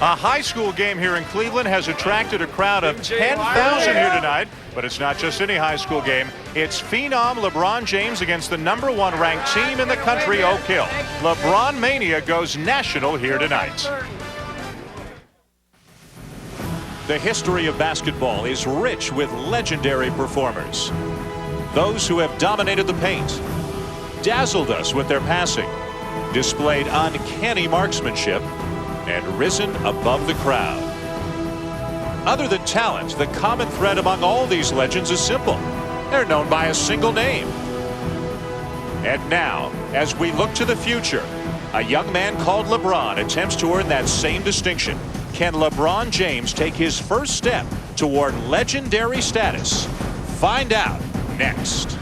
A high school game here in Cleveland has attracted a crowd of 10,000 here tonight. But it's not just any high school game. It's phenom LeBron James against the #1 ranked team in the country, Oak Hill. LeBron Mania goes national here tonight. The history of basketball is rich with legendary performers. Those who have dominated the paint, dazzled us with their passing, displayed uncanny marksmanship, and risen above the crowd. Other than talent, the common thread among all these legends is simple. They're known by a single name. And now, as we look to the future, a young man called LeBron attempts to earn that same distinction. Can LeBron James take his first step toward legendary status? Find out next.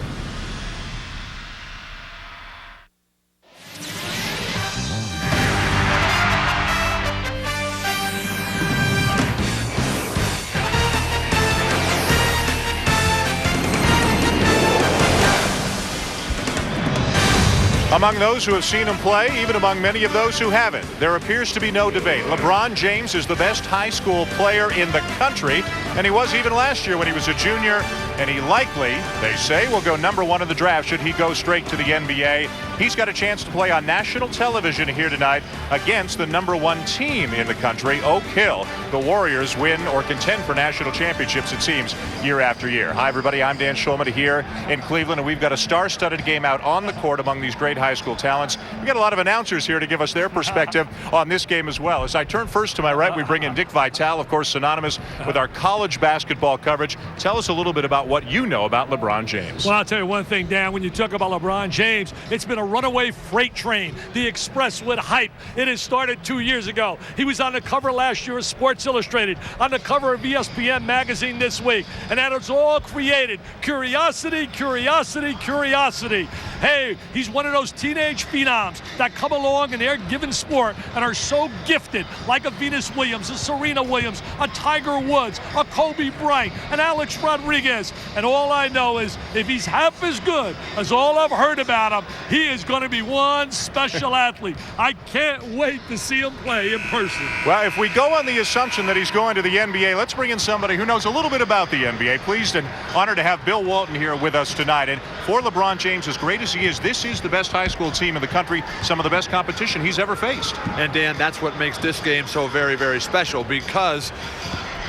Among those who have seen him play, even among many of those who haven't, there appears to be no debate. LeBron James is the best high school player in the country, and he was even last year when he was a junior, and he likely, they say, will go #1 in the draft should he go straight to the NBA. He's got a chance to play on national television here tonight against the #1 team in the country, Oak Hill. The Warriors win or contend for national championships, it seems, year after year. Hi, everybody. I'm Dan Schulman here in Cleveland, and we've got a star-studded game out on the court among these great high school talents. We've got a lot of announcers here to give us their perspective on this game as well. As I turn first to my right, we bring in Dick Vitale, of course, synonymous with our college basketball coverage. Tell us a little bit about what you know about LeBron James. Well, I'll tell you one thing, Dan. When you talk about LeBron James, it's been a runaway freight train. The Express with hype. It has started 2 years ago. He was on the cover last year of Sports Illustrated, on the cover of ESPN magazine this week. And that has all created curiosity, curiosity, curiosity. Hey, he's one of those teenage phenoms that come along in their given sport and are so gifted, like a Venus Williams, a Serena Williams, a Tiger Woods, a Kobe Bryant, an Alex Rodriguez. And all I know is if he's half as good as all I've heard about him, he is going to be one special athlete. I can't wait to see him play in person. Well, if we go on the assumption that he's going to the NBA, let's bring in somebody who knows a little bit about the NBA. Pleased and honored to have Bill Walton here with us tonight. And for LeBron James, as great as he is, this is the best high school team in the country, some of the best competition he's ever faced. And Dan, that's what makes this game so very, very special, because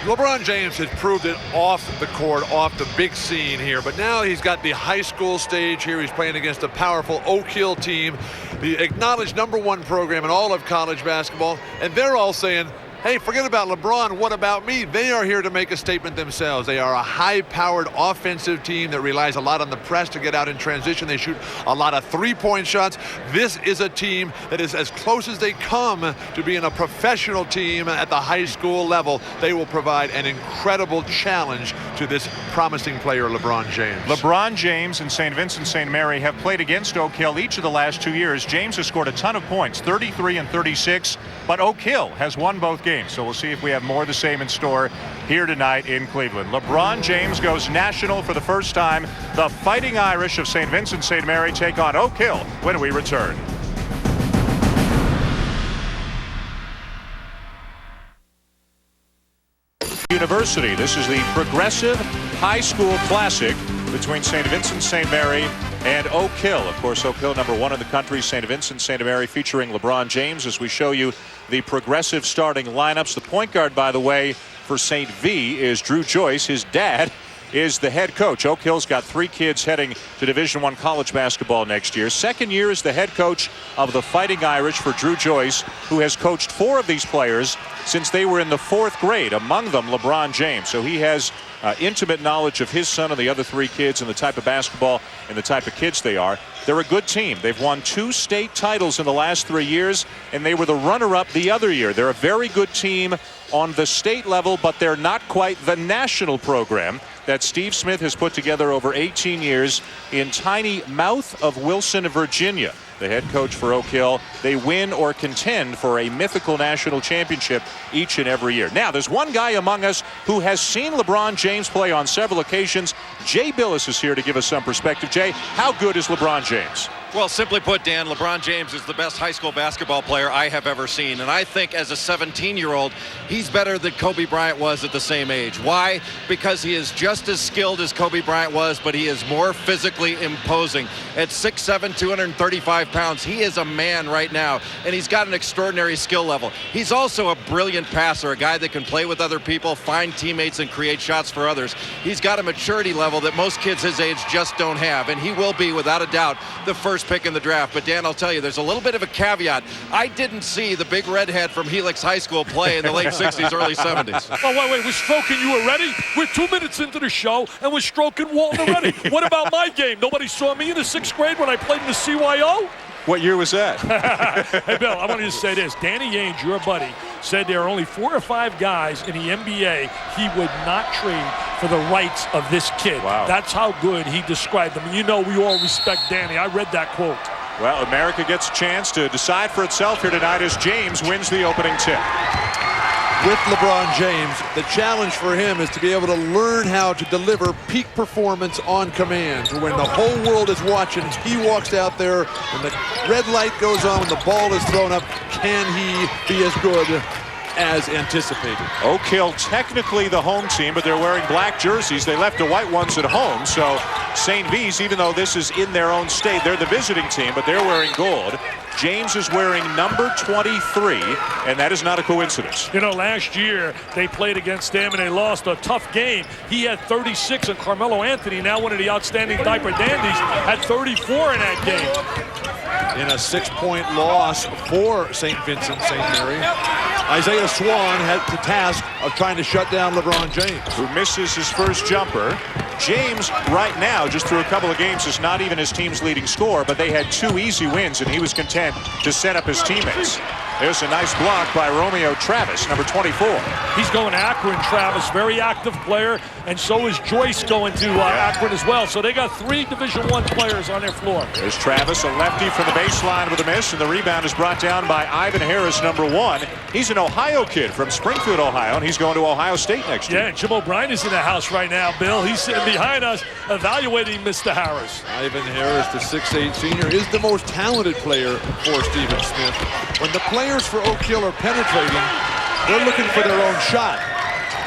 LeBron James has proved it off the court, off the big scene here, but now he's got the high school stage here. He's playing against a powerful Oak Hill team, the acknowledged #1 program in all of college basketball, and they're all saying, hey, forget about LeBron, what about me? They are here to make a statement themselves. They are a high-powered offensive team that relies a lot on the press to get out in transition. They shoot a lot of three-point shots. This is a team that is as close as they come to being a professional team at the high school level. They will provide an incredible challenge to this promising player, LeBron James. LeBron James and St. Vincent St. Mary have played against Oak Hill each of the last 2 years. James has scored a ton of points, 33 and 36, but Oak Hill has won both games. So we'll see if we have more of the same in store here tonight in Cleveland. LeBron James goes national for the first time. The Fighting Irish of St. Vincent St. Mary take on Oak Hill when we return. University. This is the Progressive High School Classic between St. Vincent St. Mary and Oak Hill. Of course, Oak Hill #1 in the country, St. Vincent St. Mary featuring LeBron James as we show you the Progressive starting lineups. The point guard, by the way, for St. V is Drew Joyce. His dad is the head coach. Oak Hill's got 3 kids heading to Division I college basketball next year. Second year as the head coach of the Fighting Irish for Drew Joyce, who has coached 4 of these players since they were in the 4th grade, among them LeBron James. So he has intimate knowledge of his son and the other 3 kids and the type of basketball and the type of kids they are. They're a good team. They've won 2 state titles in the last 3 years, and they were the runner-up the other year. They're a very good team on the state level, but they're not quite the national program that Steve Smith has put together over 18 years in tiny Mouth of Wilson, Virginia. The head coach for Oak Hill, they win or contend for a mythical national championship each and every year. Now, there's one guy among us who has seen LeBron James play on several occasions. Jay Billis is here to give us some perspective. Jay, how good is LeBron James? Well, simply put, Dan, LeBron James is the best high school basketball player I have ever seen. And I think as a 17-year-old, he's better than Kobe Bryant was at the same age. Why? Because he is just as skilled as Kobe Bryant was, but he is more physically imposing. At 6'7", 235 pounds, he is a man right now, and he's got an extraordinary skill level. He's also a brilliant passer, a guy that can play with other people, find teammates, and create shots for others. He's got a maturity level that most kids his age just don't have, and he will be, without a doubt, the first pick in the draft. But Dan, I'll tell you, there's a little bit of a caveat. I didn't see the big redhead from Helix High School play in the late 60s, early 70s. Oh, wait, we're stroking you already? We're 2 minutes into the show, and we're stroking Walton already. What about my game? Nobody saw me in the 6th grade when I played in the CYO? What year was that? Hey, Bill, I want to just say this. Danny Ainge, your buddy, said there are only 4 or 5 guys in the NBA he would not trade for the rights of this kid. Wow. That's how good he described them. And you know we all respect Danny. I read that quote. Well, America gets a chance to decide for itself here tonight as James wins the opening tip. With LeBron James, the challenge for him is to be able to learn how to deliver peak performance on command. When the whole world is watching, he walks out there, when the red light goes on, when the ball is thrown up, can he be as good as anticipated? Oak Hill technically the home team, but they're wearing black jerseys. They left the white ones at home, so St. V's, even though this is in their own state, they're the visiting team, but they're wearing gold. James is wearing number 23, and that is not a coincidence. You know, last year they played against them and they lost a tough game. He had 36, and Carmelo Anthony, now one of the outstanding diaper dandies, had 34 in that game. In a 6-point loss for St. Vincent St. Mary, Isaiah Swan had the task of trying to shut down LeBron James, who misses his first jumper. James, right now, just through a couple of games, is not even his team's leading scorer, but they had 2 easy wins, and he was content to set up his teammates. There's a nice block by Romeo Travis, number 24. He's going to Akron, Travis, very active player, and so is Joyce going to Akron as well. So they got 3 Division I players on their floor. There's Travis, a lefty from the baseline with a miss, and the rebound is brought down by Ivan Harris, number 1. He's an Ohio kid from Springfield, Ohio, and he's going to Ohio State next year. Yeah, and Jim O'Brien is in the house right now, Bill. He's sitting behind us evaluating Mr. Harris. Ivan Harris, the 6'8 senior, is the most talented player for Stephen Smith. When the players for Oak Hill are penetrating, they're looking for their own shot.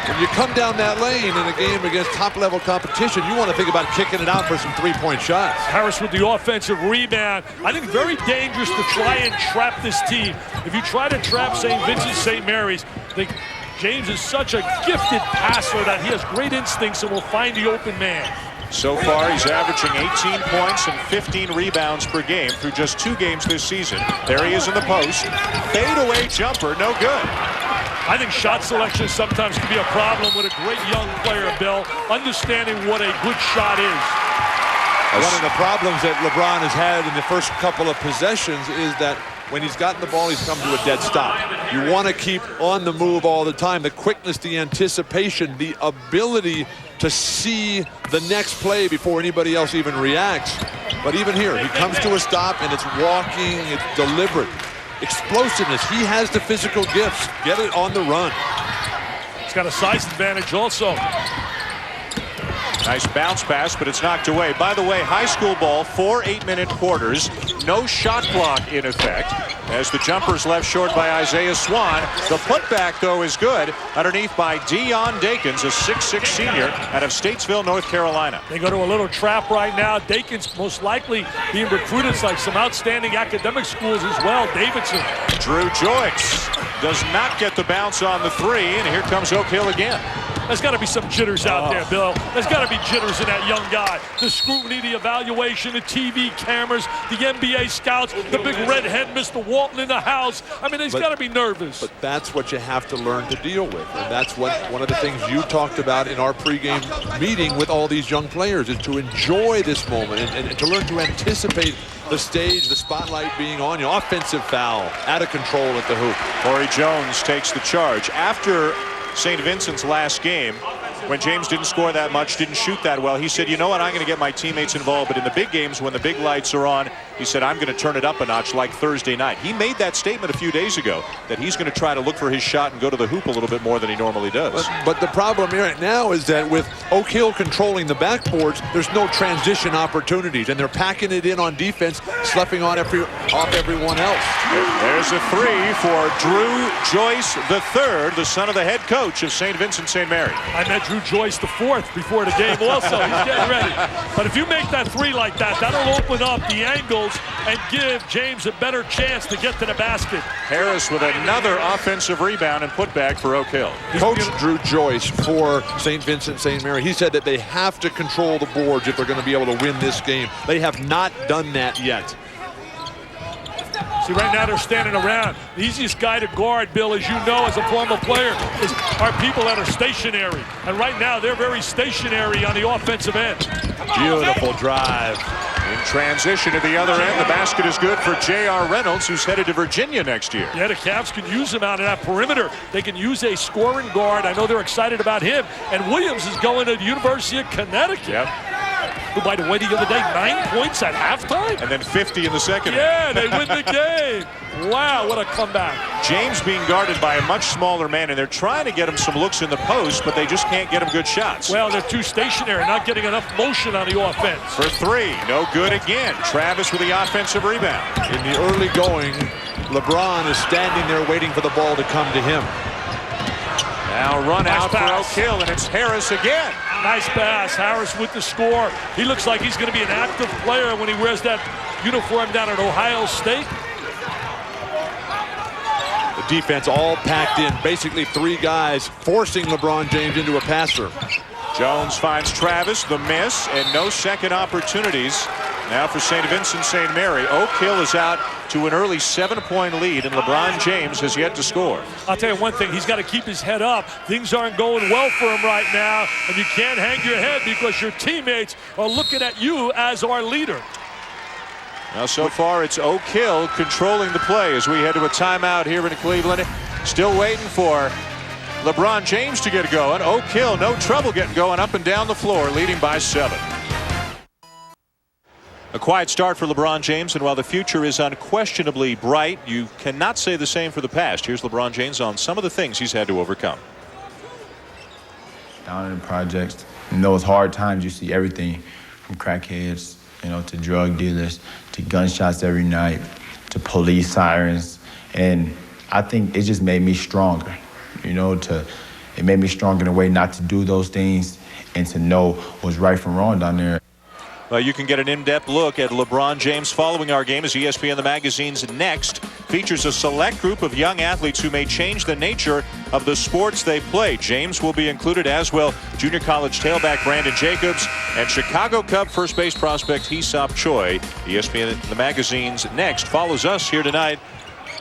When you come down that lane in a game against top-level competition, you want to think about kicking it out for some 3-point shots. Harris with the offensive rebound. I think very dangerous to try and trap this team. If you try to trap St. Vincent St. Mary's, James is such a gifted passer that he has great instincts and will find the open man. So far, he's averaging 18 points and 15 rebounds per game through just 2 games this season. There he is in the post. Fadeaway jumper, no good. I think shot selection sometimes can be a problem with a great young player, Bill, understanding what a good shot is. One of the problems that LeBron has had in the first couple of possessions is that when he's gotten the ball, he's come to a dead stop. You want to keep on the move all the time. The quickness, the anticipation, the ability to see the next play before anybody else even reacts. But even here, he comes to a stop, and it's walking, it's deliberate. Explosiveness, he has the physical gifts. Get it on the run. He's got a size advantage also. Nice bounce pass, but it's knocked away. By the way, high school ball, 4 8-minute quarters. No shot clock in effect as the jumper's left short by Isaiah Swan. The putback, though, is good underneath by Dion Dakins, a 6'6 senior out of Statesville, North Carolina. They go to a little trap right now. Dakins most likely being recruited like some outstanding academic schools as well. Davidson. Drew Joyce does not get the bounce on the 3, and here comes Oak Hill again. There's got to be some jitters out there, Bill. There's got to be jitters in that young guy. The scrutiny, the evaluation, the TV cameras, the NBA scouts, the big redhead Mr. Walton in the house. I mean, he's got to be nervous. But that's what you have to learn to deal with. And that's what one of the things you talked about in our pregame meeting with all these young players is to enjoy this moment and to learn to anticipate the stage, the spotlight being on you. Offensive foul, out of control at the hoop. Corey Jones takes the charge. After St. Vincent's last game, when James didn't score that much, didn't shoot that well, he said, you know what, I'm going to get my teammates involved, but in the big games when the big lights are on, he said, I'm going to turn it up a notch like Thursday night. He made that statement a few days ago that he's going to try to look for his shot and go to the hoop a little bit more than he normally does. But the problem right now is that with Oak Hill controlling the backboards, there's no transition opportunities, and they're packing it in on defense, sloughing off everyone else. There's a three for Drew Joyce III, the son of the head coach of St. Vincent St. Mary. I met Drew Joyce IV before the game also. He's getting ready. But if you make that three like that, that'll open up the angles and give James a better chance to get to the basket. Harris with another offensive rebound and putback for Oak Hill. Coach Drew Joyce for St. Vincent St. Mary, he said that they have to control the boards if they're going to be able to win this game. They have not done that yet. See, right now they're standing around. The easiest guy to guard, Bill, as you know, as a former player, are people that are stationary. And right now they're very stationary on the offensive end. Beautiful drive. In transition to the other end, the basket is good for J.R. Reynolds, who's headed to Virginia next year. Yeah, the Cavs can use him out of that perimeter. They can use a scoring guard. I know they're excited about him. And Williams is going to the University of Connecticut. Yep. Who, by the way, the other day, 9 points at halftime? And then 50 in the second. Yeah, they win the game. Wow, what a comeback. James being guarded by a much smaller man, and they're trying to get him some looks in the post, but they just can't get him good shots. Well, they're too stationary, not getting enough motion on the offense. For three, no good again. Travis with the offensive rebound. In the early going, LeBron is standing there waiting for the ball to come to him. Now run Nice out pass. for Oak Hill, and it's Harris again. Nice pass. Harris with the score. He looks like he's going to be an active player when he wears that uniform down at Ohio State. The defense all packed in, basically three guys forcing LeBron James into a passer. Jones finds Travis, the miss, and no second opportunities. Now for St. Vincent St. Mary. Oak Hill is out to an early 7-point lead, and LeBron James has yet to score. I'll tell you one thing, he's got to keep his head up. Things aren't going well for him right now, and you can't hang your head because your teammates are looking at you as our leader. Now so far it's Oak Hill controlling the play as we head to a timeout here in Cleveland. Still waiting for LeBron James to get going. Oak Hill, no trouble getting going up and down the floor, leading by 7. A quiet start for LeBron James, and while the future is unquestionably bright, you cannot say the same for the past. Here's LeBron James on some of the things he's had to overcome. Down in the projects, in those hard times, you see everything from crackheads, to drug dealers, to gunshots every night, to police sirens, and I think it just made me stronger. It made me stronger in a way not to do those things and to know what's right from wrong down there. Well, you can get an in-depth look at LeBron James following our game as ESPN The Magazine's Next features a select group of young athletes who may change the nature of the sports they play. James will be included, as will junior college tailback Brandon Jacobs and Chicago Cub first base prospect Hesop Choi. ESPN The Magazine's Next follows us here tonight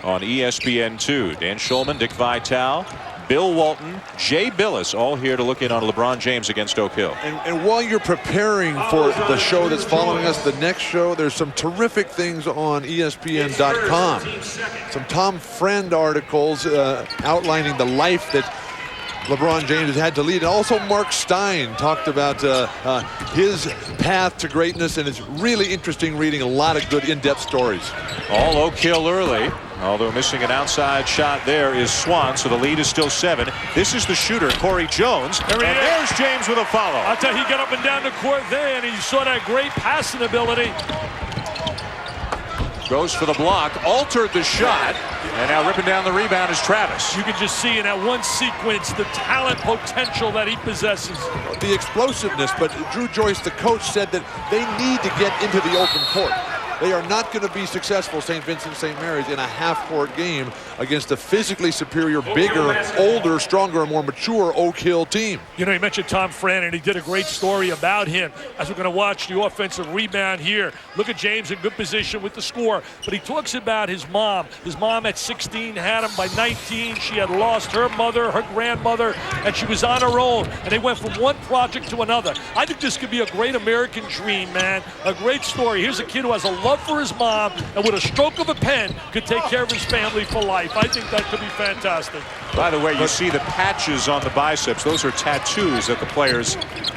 on ESPN2. Dan Schulman, Dick Vitale, Bill Walton, Jay Billis, all here to look in on LeBron James against Oak Hill. And while you're preparing for the show that's following us, the next show, there's some terrific things on ESPN.com. Some Tom Friend articles outlining the life that LeBron James has had to lead. And also Mark Stein talked about his path to greatness, and it's really interesting reading a lot of good in-depth stories. All Oak Hill early. Although missing an outside shot there is Swan, so the lead is still 7. This is the shooter, Corey Jones. And there's James with a follow. I'll tell you, he got up and down the court there, and he saw that great passing ability. Goes for the block, altered the shot, and now ripping down the rebound is Travis. You can just see in that one sequence the talent potential that he possesses. The explosiveness, but Drew Joyce, the coach, said that they need to get into the open court. They are not going to be successful, St. Vincent St. Mary's, in a half-court game against a physically superior, bigger, older, stronger, and more mature Oak Hill team. You mentioned Tom Fran, and he did a great story about him. As we're going to watch the offensive rebound here. Look at James in good position with the score. But he talks about his mom. His mom at 16 had him. By 19, she had lost her mother, her grandmother, and she was on her own. And they went from one project to another. I think this could be a great American dream, man. A great story. Here's a kid who has a love for his mom, and with a stroke of a pen could take care of his family for life. I think that could be fantastic. By the way, you see the patches on the biceps. Those are tattoos that the players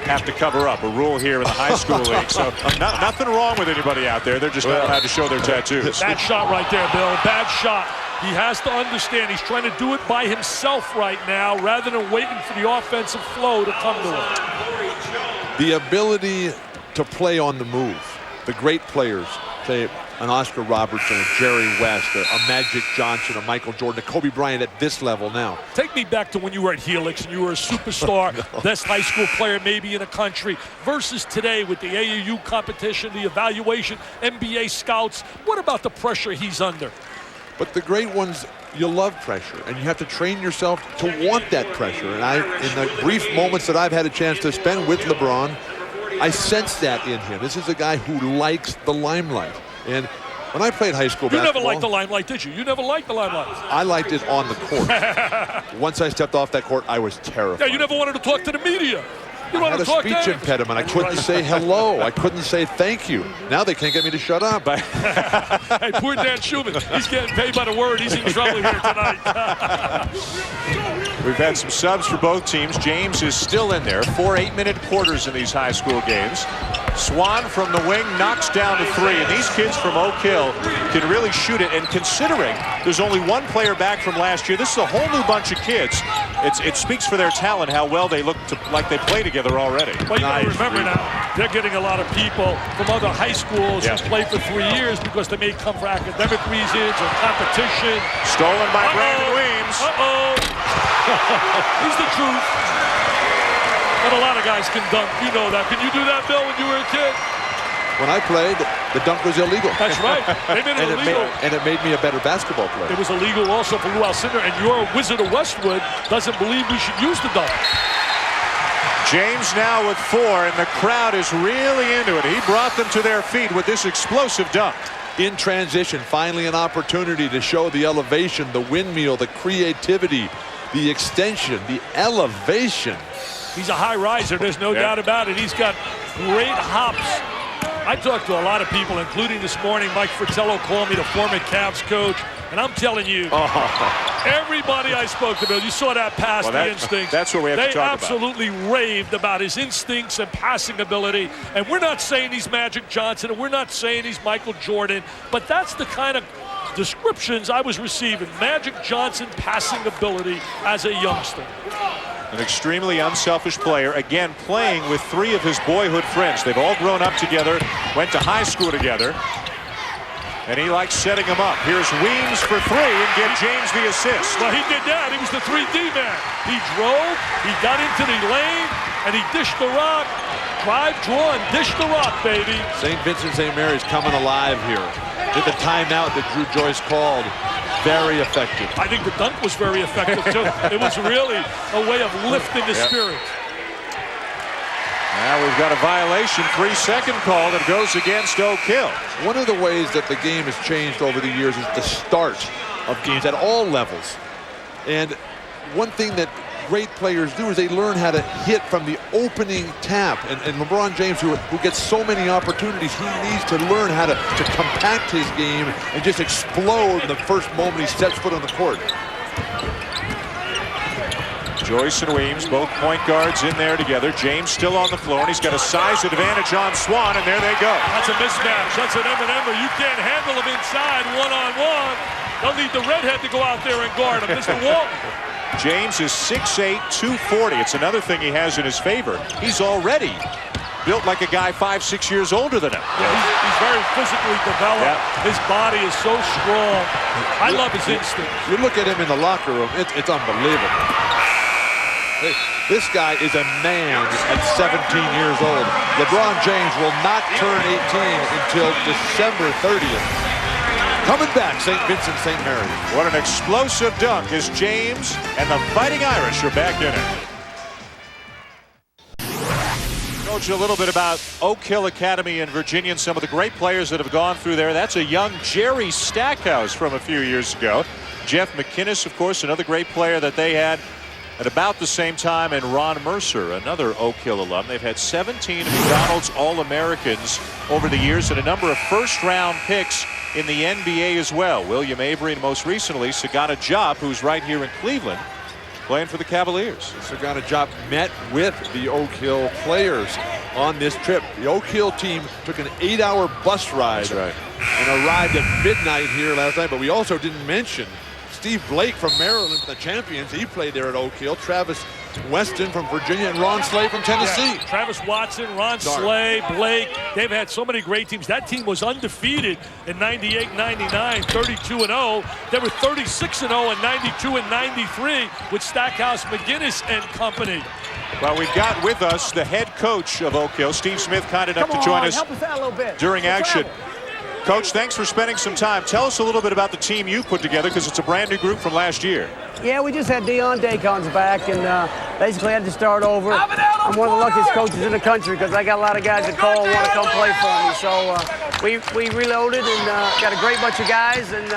have to cover up. A rule here in the high school league. So nothing wrong with anybody out there. They're just not allowed to show their tattoos. Bad shot right there, Bill. Bad shot. He has to understand he's trying to do it by himself right now rather than waiting for the offensive flow to come to him. The ability to play on the move. The great players, say an Oscar Robertson, a Jerry West, a Magic Johnson, a Michael Jordan, a Kobe Bryant at this level now. Take me back to when you were at Helix and you were a superstar, best high school player maybe in the country, versus today with the AAU competition, the evaluation, NBA scouts. What about the pressure he's under? But the great ones, you love pressure, and you have to train yourself to want that pressure. And in the brief moments that I've had a chance to spend with LeBron, I sense that in him. This is a guy who likes the limelight. And when I played high school basketball... You never liked the limelight, did you? You never liked the limelight. I liked it on the court. Once I stepped off that court, I was terrified. Yeah, you never wanted to talk to the media. You I had a speech impediment. I couldn't say hello. I couldn't say thank you. Now they can't get me to shut up. Hey, poor Dan Schumann. He's getting paid by the word. He's in trouble here tonight. We've had some subs for both teams. James is still in there. 4 8-minute quarters in these high school games. Swan from the wing knocks down to 3. And these kids from Oak Hill can really shoot it. And considering there's only one player back from last year, this is a whole new bunch of kids. It speaks for their talent how well they look like they play together already. Well, you got to remember now, they're getting a lot of people from other high schools who played for 3 years because they may come for academic reasons or competition. Stolen by Brandon Weems. He's the truth. But a lot of guys can dunk. You know that. Can you do that, Bill, when you were a kid? When I played, the dunk was illegal. That's right. They made it illegal. And it made me a better basketball player. It was illegal also for Lou Alcindor, and your Wizard of Westwood doesn't believe we should use the dunk. James now with 4, and the crowd is really into it. He brought them to their feet with this explosive dunk. In transition, finally an opportunity to show the elevation, the windmill, the creativity, the extension, the elevation. He's a high riser, there's no doubt about it. He's got great hops. I talked to a lot of people, including this morning, Mike Fratello called me, the former Cavs coach, and I'm telling you, everybody I spoke to, Bill, you saw that pass, the instincts. That's what we have to talk about. They absolutely raved about his instincts and passing ability, and we're not saying he's Magic Johnson, and we're not saying he's Michael Jordan, but that's the kind of descriptions I was receiving. Magic Johnson passing ability as a youngster. An extremely unselfish player, again playing with 3 of his boyhood friends. They've all grown up together, went to high school together, and he likes setting them up. Here's Weems for 3 and get James the assist. Well, he did that. He was the 3D man. He drove, he got into the lane, and he dished the rock. Drive, draw, and dish the rock, baby. St. Vincent St. Mary's coming alive here. Did the timeout that Drew Joyce called. Very effective. I think the dunk was very effective, too. It was really a way of lifting the spirit. Now we've got a violation, 3-second call that goes against Oak Hill. One of the ways that the game has changed over the years is the start of games at all levels. And one thing that great players do is they learn how to hit from the opening tap. And LeBron James, who gets so many opportunities, he needs to learn how to compact his game and just explode the first moment he steps foot on the court. Joyce and Weems, both point guards in there together. James still on the floor, and he's got a size advantage on Swan, and there they go. That's a mismatch. That's an M&M. You can't handle him inside one-on-one. They'll need the redhead to go out there and guard him. Mr. Walton. James is 6'8", 240. It's another thing he has in his favor. He's already built like a guy 5-6 years older than him. Yeah, he's very physically developed. Yeah. His body is so strong. I love his instinct. You look at him in the locker room, it's unbelievable. This guy is a man at 17 years old. LeBron James will not turn 18 until December 30th. Coming back, St. Vincent St. Mary's. What an explosive dunk as James and the Fighting Irish are back in it. Coach, a little bit about Oak Hill Academy in Virginia and some of the great players that have gone through there. That's a young Jerry Stackhouse from a few years ago. Jeff McInnes, of course, another great player that they had. At about the same time, and Ron Mercer, another Oak Hill alum. They've had 17 McDonald's All-Americans over the years and a number of first-round picks in the NBA as well. William Avery, and most recently, Sagana Diop, who's right here in Cleveland, playing for the Cavaliers. Sagana Diop met with the Oak Hill players on this trip. The Oak Hill team took an 8-hour bus ride. That's right. And arrived at midnight here last night. But we also didn't mention Steve Blake from Maryland, the champions. He played there at Oak Hill. Travis Weston from Virginia, and Ron Slay from Tennessee. Yeah, Travis Watson, Ron Slay, Blake. They've had so many great teams. That team was undefeated in 98, 99, 32-0. They were 36-0 in 92 and 93 with Stackhouse, McGinnis, and company. Well, we've got with us the head coach of Oak Hill, Steve Smith, kind enough to join us help us out a little bit. during action. Coach, thanks for spending some time. Tell us a little bit about the team you put together, because it's a brand new group from last year. Yeah, we just had Deion Dacon's back, and basically had to start over. I'm one of the luckiest coaches in the country because I got a lot of guys that call and want to come play for me. So we reloaded and got a great bunch of guys and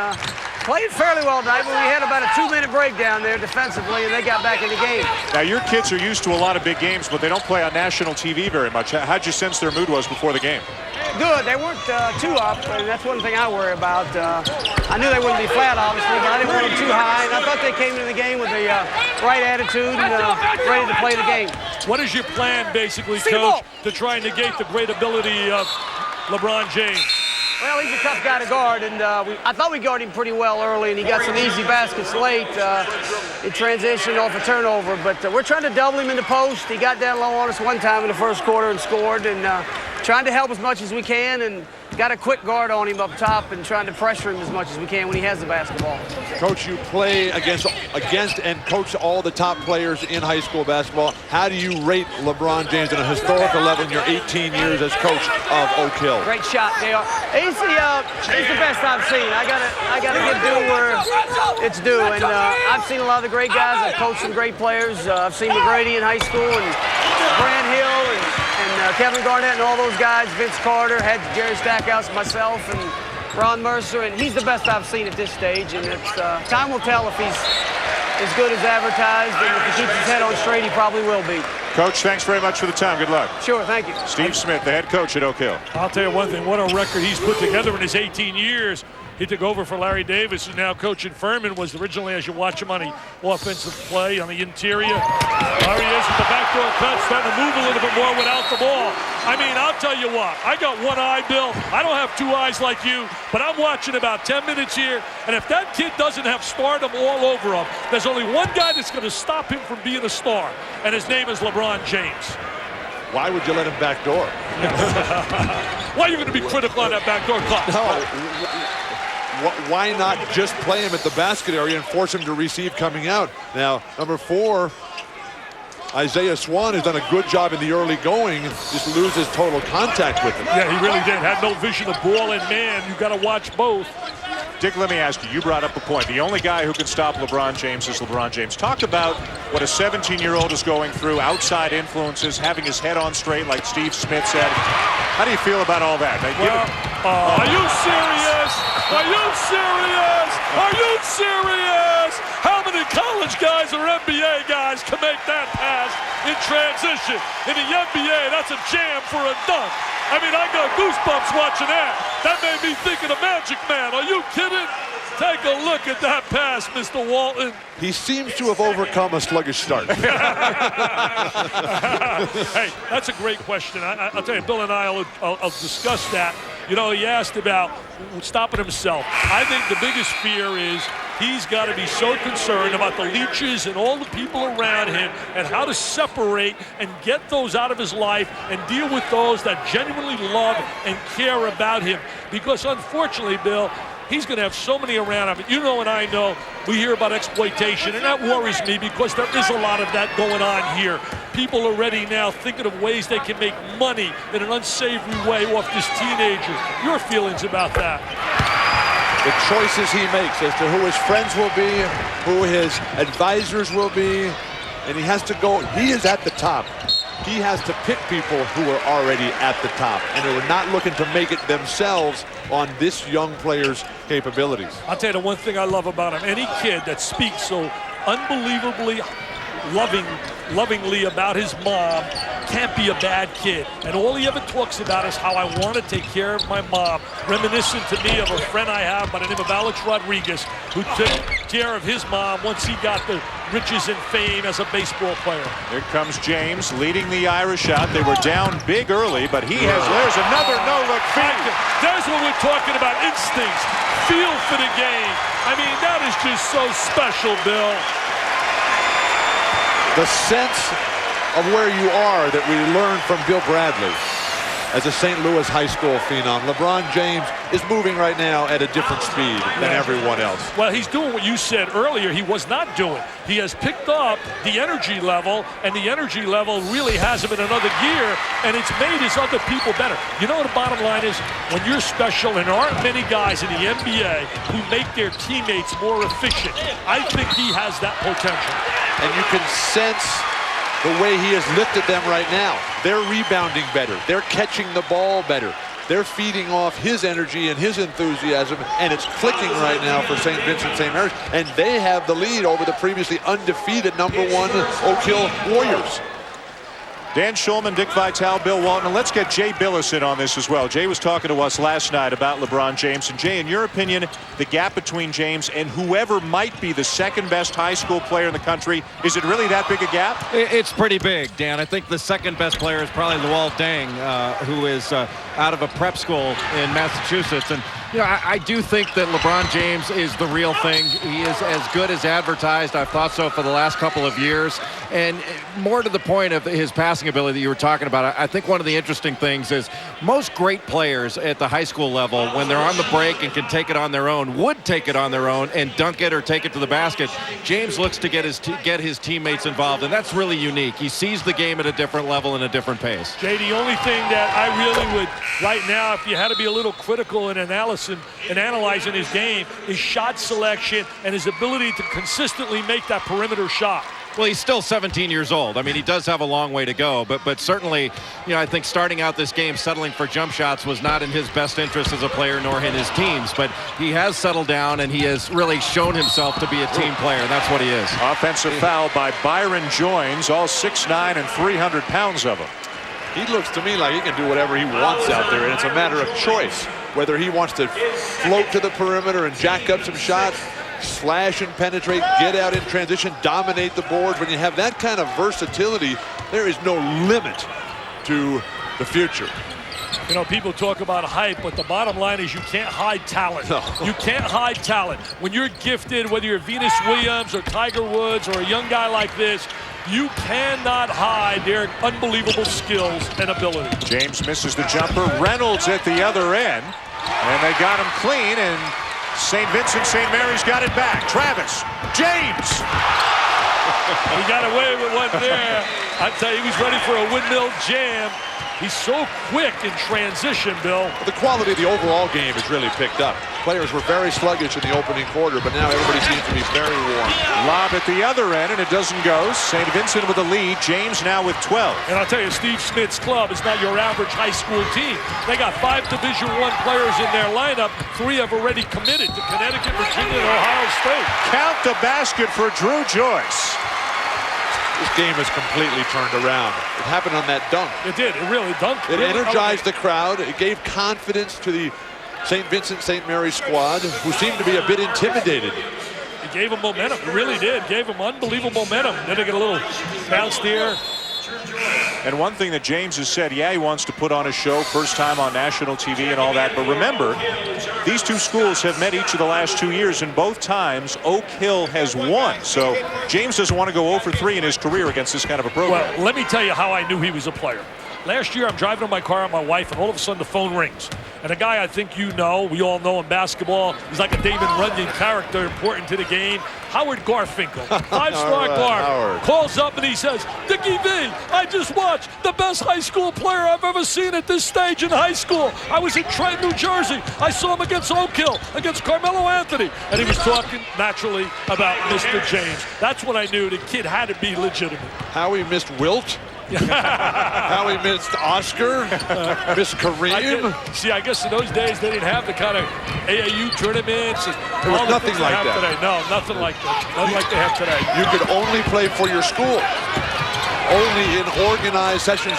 played fairly well tonight, but we had about a 2-minute break down there defensively, and they got back in the game. Now, your kids are used to a lot of big games, but they don't play on national TV very much. How'd you sense their mood was before the game? Good. They weren't too up, and that's one thing I worry about. I knew they wouldn't be flat, obviously, but I didn't want them too high, and I thought they came into the game with the right attitude and ready to play the game. What is your plan, basically, Coach, to try and negate the great ability of LeBron James? Well, he's a tough guy to guard, and I thought we guarded him pretty well early, and he got some easy baskets late. He transitioned off a turnover, but we're trying to double him in the post. He got down low on us one time in the first quarter and scored, and trying to help as much as we can, and got a quick guard on him up top and trying to pressure him as much as we can when he has the basketball. Coach, you play against and coach all the top players in high school basketball. How do you rate LeBron James at a historical level in your 18 years as coach of Oak Hill? Great shot, Dale. He's the best I've seen. I gotta give due where it's due, and I've seen a lot of the great guys. I've coached some great players. I've seen McGrady in high school and Grant Hill and Kevin Garnett and all those guys. Vince Carter, had Jerry Stackhouse, myself, and Ron Mercer, and he's the best I've seen at this stage. And it's time will tell if he's as good as advertised, and if he keeps his head on straight, he probably will be. Coach, thanks very much for the time. Good luck. Sure, thank you. Steve Smith, the head coach at Oak Hill. I'll tell you one thing, what a record he's put together in his 18 years. He took over for Larry Davis, who's now coaching Furman, was originally, as you watch him on the offensive play on the interior. There he is with the backdoor cut, starting to move a little bit more without the ball. I mean, I'll tell you what, I got one eye, Bill. I don't have two eyes like you, but I'm watching about 10 minutes here, and if that kid doesn't have stardom all over him, there's only one guy that's going to stop him from being a star, and his name is LeBron James. Why would you let him backdoor? Why are you going to be critical on that backdoor cut? No. Why not just play him at the basket area and force him to receive coming out? Now, number 4, Isaiah Swan has done a good job in the early going, just loses total contact with him. Yeah, he really did. Had no vision of ball and man. You got to watch both. Dick, let me ask you, you brought up a point. The only guy who can stop LeBron James is LeBron James. Talk about what a 17-year-old is going through, outside influences, having his head on straight, like Steve Smith said. How do you feel about all that? Are you serious? Are you serious? Are you serious? How many college guys or NBA guys can make that pass in transition? In the NBA, that's a jam for a dunk. I mean, I got goosebumps watching that. That made me think of the Magic Man. Are you kidding? Take a look at that pass, Mr. Walton. He seems to have overcome a sluggish start. Hey, that's a great question. I'll tell you, Bill and I will discuss that. You know, he asked about stopping himself. I think the biggest fear is he's got to be so concerned about the leeches and all the people around him and how to separate and get those out of his life and deal with those that genuinely love and care about him. Because unfortunately, Bill, he's going to have so many around him. You know and I know we hear about exploitation, and that worries me because there is a lot of that going on here. People already now thinking of ways they can make money in an unsavory way off this teenager. Your feelings about that? The choices he makes as to who his friends will be, who his advisors will be, and he has to go. He is at the top. He has to pick people who are already at the top and who are not looking to make it themselves on this young player's capabilities. I'll tell you the one thing I love about him. Any kid that speaks so unbelievably lovingly about his mom, can't be a bad kid. And all he ever talks about is how I want to take care of my mom, reminiscent to me of a friend I have by the name of Alex Rodriguez, who took care of his mom once he got the riches and fame as a baseball player. Here comes James leading the Irish out. They were down big early, but there's another no-look feed. There's what we're talking about, instincts, feel for the game. I mean, that is just so special, Bill. The sense of where you are that we learned from Bill Bradley as a St. Louis high school phenom. LeBron James is moving right now at a different speed than everyone else. Well, he's doing what you said earlier he was not doing. He has picked up the energy level, and the energy level really has him in another gear, and it's made his other people better. You know what the bottom line is? When you're special, and there aren't many guys in the NBA who make their teammates more efficient, I think he has that potential. And you can sense the way he has lifted them right now. They're rebounding better. They're catching the ball better. They're feeding off his energy and his enthusiasm, and it's clicking right now for St. Vincent St. Mary's, and they have the lead over the previously undefeated #1 Oak Hill Warriors. Dan Schulman, Dick Vitale, Bill Walton. And let's get Jay Billis in on this as well. Jay was talking to us last night about LeBron James. And Jay, in your opinion, the gap between James and whoever might be the second best high school player in the country, is it really that big a gap? It's pretty big, Dan. I think the second best player is probably Luol Deng, who is out of a prep school in Massachusetts. And you know, I do think that LeBron James is the real thing. He is as good as advertised. I've thought so for the last couple of years. And more to the point of his passing ability that you were talking about, I think one of the interesting things is most great players at the high school level, when they're on the break and can take it on their own, would take it on their own and dunk it or take it to the basket. James looks to get his teammates involved, and that's really unique. He sees the game at a different level and a different pace. Jay, the only thing that I really would, right now, if you had to be a little critical in analyzing his game, is shot selection and his ability to consistently make that perimeter shot. Well, he's still 17 years old. I mean, he does have a long way to go, but certainly, you know, I think starting out this game settling for jump shots was not in his best interest as a player nor in his team's, but he has settled down and he has really shown himself to be a team player. That's what he is. Offensive foul by Byron Joins, all 6'9" and 300 pounds of him. He looks to me like he can do whatever he wants out there, and it's a matter of choice, whether he wants to float to the perimeter and jack up some shots, slash and penetrate, get out in transition, dominate the boards. When you have that kind of versatility, there is no limit to the future. You know, people talk about hype, but the bottom line is you can't hide talent. No. You can't hide talent. When you're gifted, whether you're Venus Williams or Tiger Woods or a young guy like this, you cannot hide their unbelievable skills and ability. James misses the jumper. Reynolds at the other end, and they got him clean, and St. Vincent St. Mary's got it back. Travis, James. He got away with one there. I tell you, he was ready for a windmill jam. He's so quick in transition, Bill. The quality of the overall game has really picked up. Players were very sluggish in the opening quarter, but now everybody seems to be very warm. Lob at the other end, and it doesn't go. St. Vincent with the lead. James now with 12. And I'll tell you, Steve Smith's club is not your average high school team. They got 5 Division I players in their lineup. 3 have already committed to Connecticut, Virginia, and Ohio State. Count the basket for Drew Joyce. This game has completely turned around. It happened on that dunk. It did. It really dunked. It energized the crowd. It gave confidence to the St. Vincent St. Mary's squad, who seemed to be a bit intimidated. It gave them momentum. It really did. Gave them unbelievable momentum. Then they get a little bounce there. And one thing that James has said, yeah, he wants to put on a show, first time on national TV and all that. But remember, these two schools have met each of the last 2 years, and both times Oak Hill has won. So James doesn't want to go 0 for 3 in his career against this kind of a program. Well, let me tell you how I knew he was a player. Last year, I'm driving in my car with my wife, and all of a sudden the phone rings. And a guy I think you know, we all know in basketball, he's like a David Runyon character, important to the game. Howard Garfinkel, 5-star guard, calls up and he says, Dickie V, I just watched the best high school player I've ever seen at this stage in high school. I was in Trenton, New Jersey. I saw him against Oak Hill, against Carmelo Anthony. And he was talking, naturally, about Mr. James. That's when I knew the kid had to be legitimate. How he missed Wilt How he missed Oscar, missed Kareem. I guess in those days they didn't have the kind of AAU tournaments. There was nothing like that. Today. No, nothing like that. Nothing like they have today. You could only play for your school. Only in organized sessions.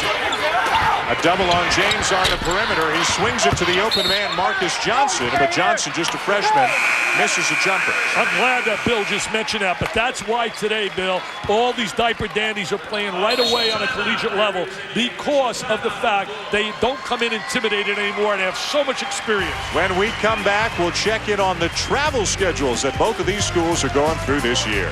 A double on James on the perimeter. He swings it to the open man, Marcus Johnson, but Johnson, just a freshman, misses a jumper. I'm glad that Bill just mentioned that, but that's why today, Bill, all these diaper dandies are playing right away on a collegiate level because of the fact they don't come in intimidated anymore and have so much experience. When we come back, we'll check in on the travel schedules that both of these schools are going through this year.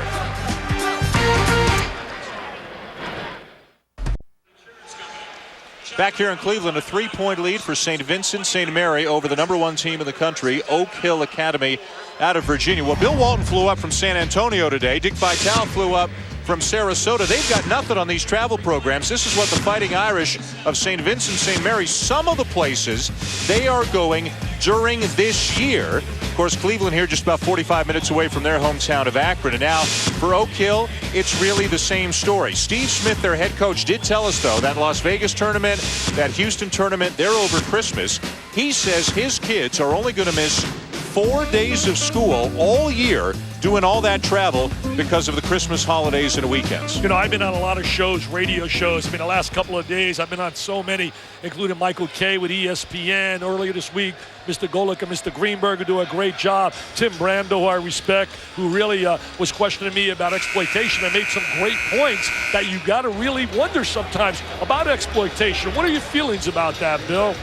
Back here in Cleveland, a 3-point lead for St. Vincent St. Mary over the #1 team in the country, Oak Hill Academy out of Virginia. Well, Bill Walton flew up from San Antonio today. Dick Vitale flew up from Sarasota. They've got nothing on these travel programs. This is what the Fighting Irish of St. Vincent St. Mary, some of the places they are going during this year. Of course, Cleveland here just about 45 minutes away from their hometown of Akron. And now for Oak Hill, it's really the same story. Steve Smith, their head coach, did tell us, though, that Las Vegas tournament, that Houston tournament, they're over Christmas. He says his kids are only going to miss 4 days of school all year doing all that travel because of the Christmas holidays and weekends. You know, I've been on a lot of shows, radio shows. I mean, the last couple of days, I've been on so many, including Michael Kay with ESPN. Earlier this week, Mr. Golick and Mr. Greenberg do a great job. Tim Brando, who I respect, who really was questioning me about exploitation and made some great points that you got to really wonder sometimes about exploitation. What are your feelings about that, Bill?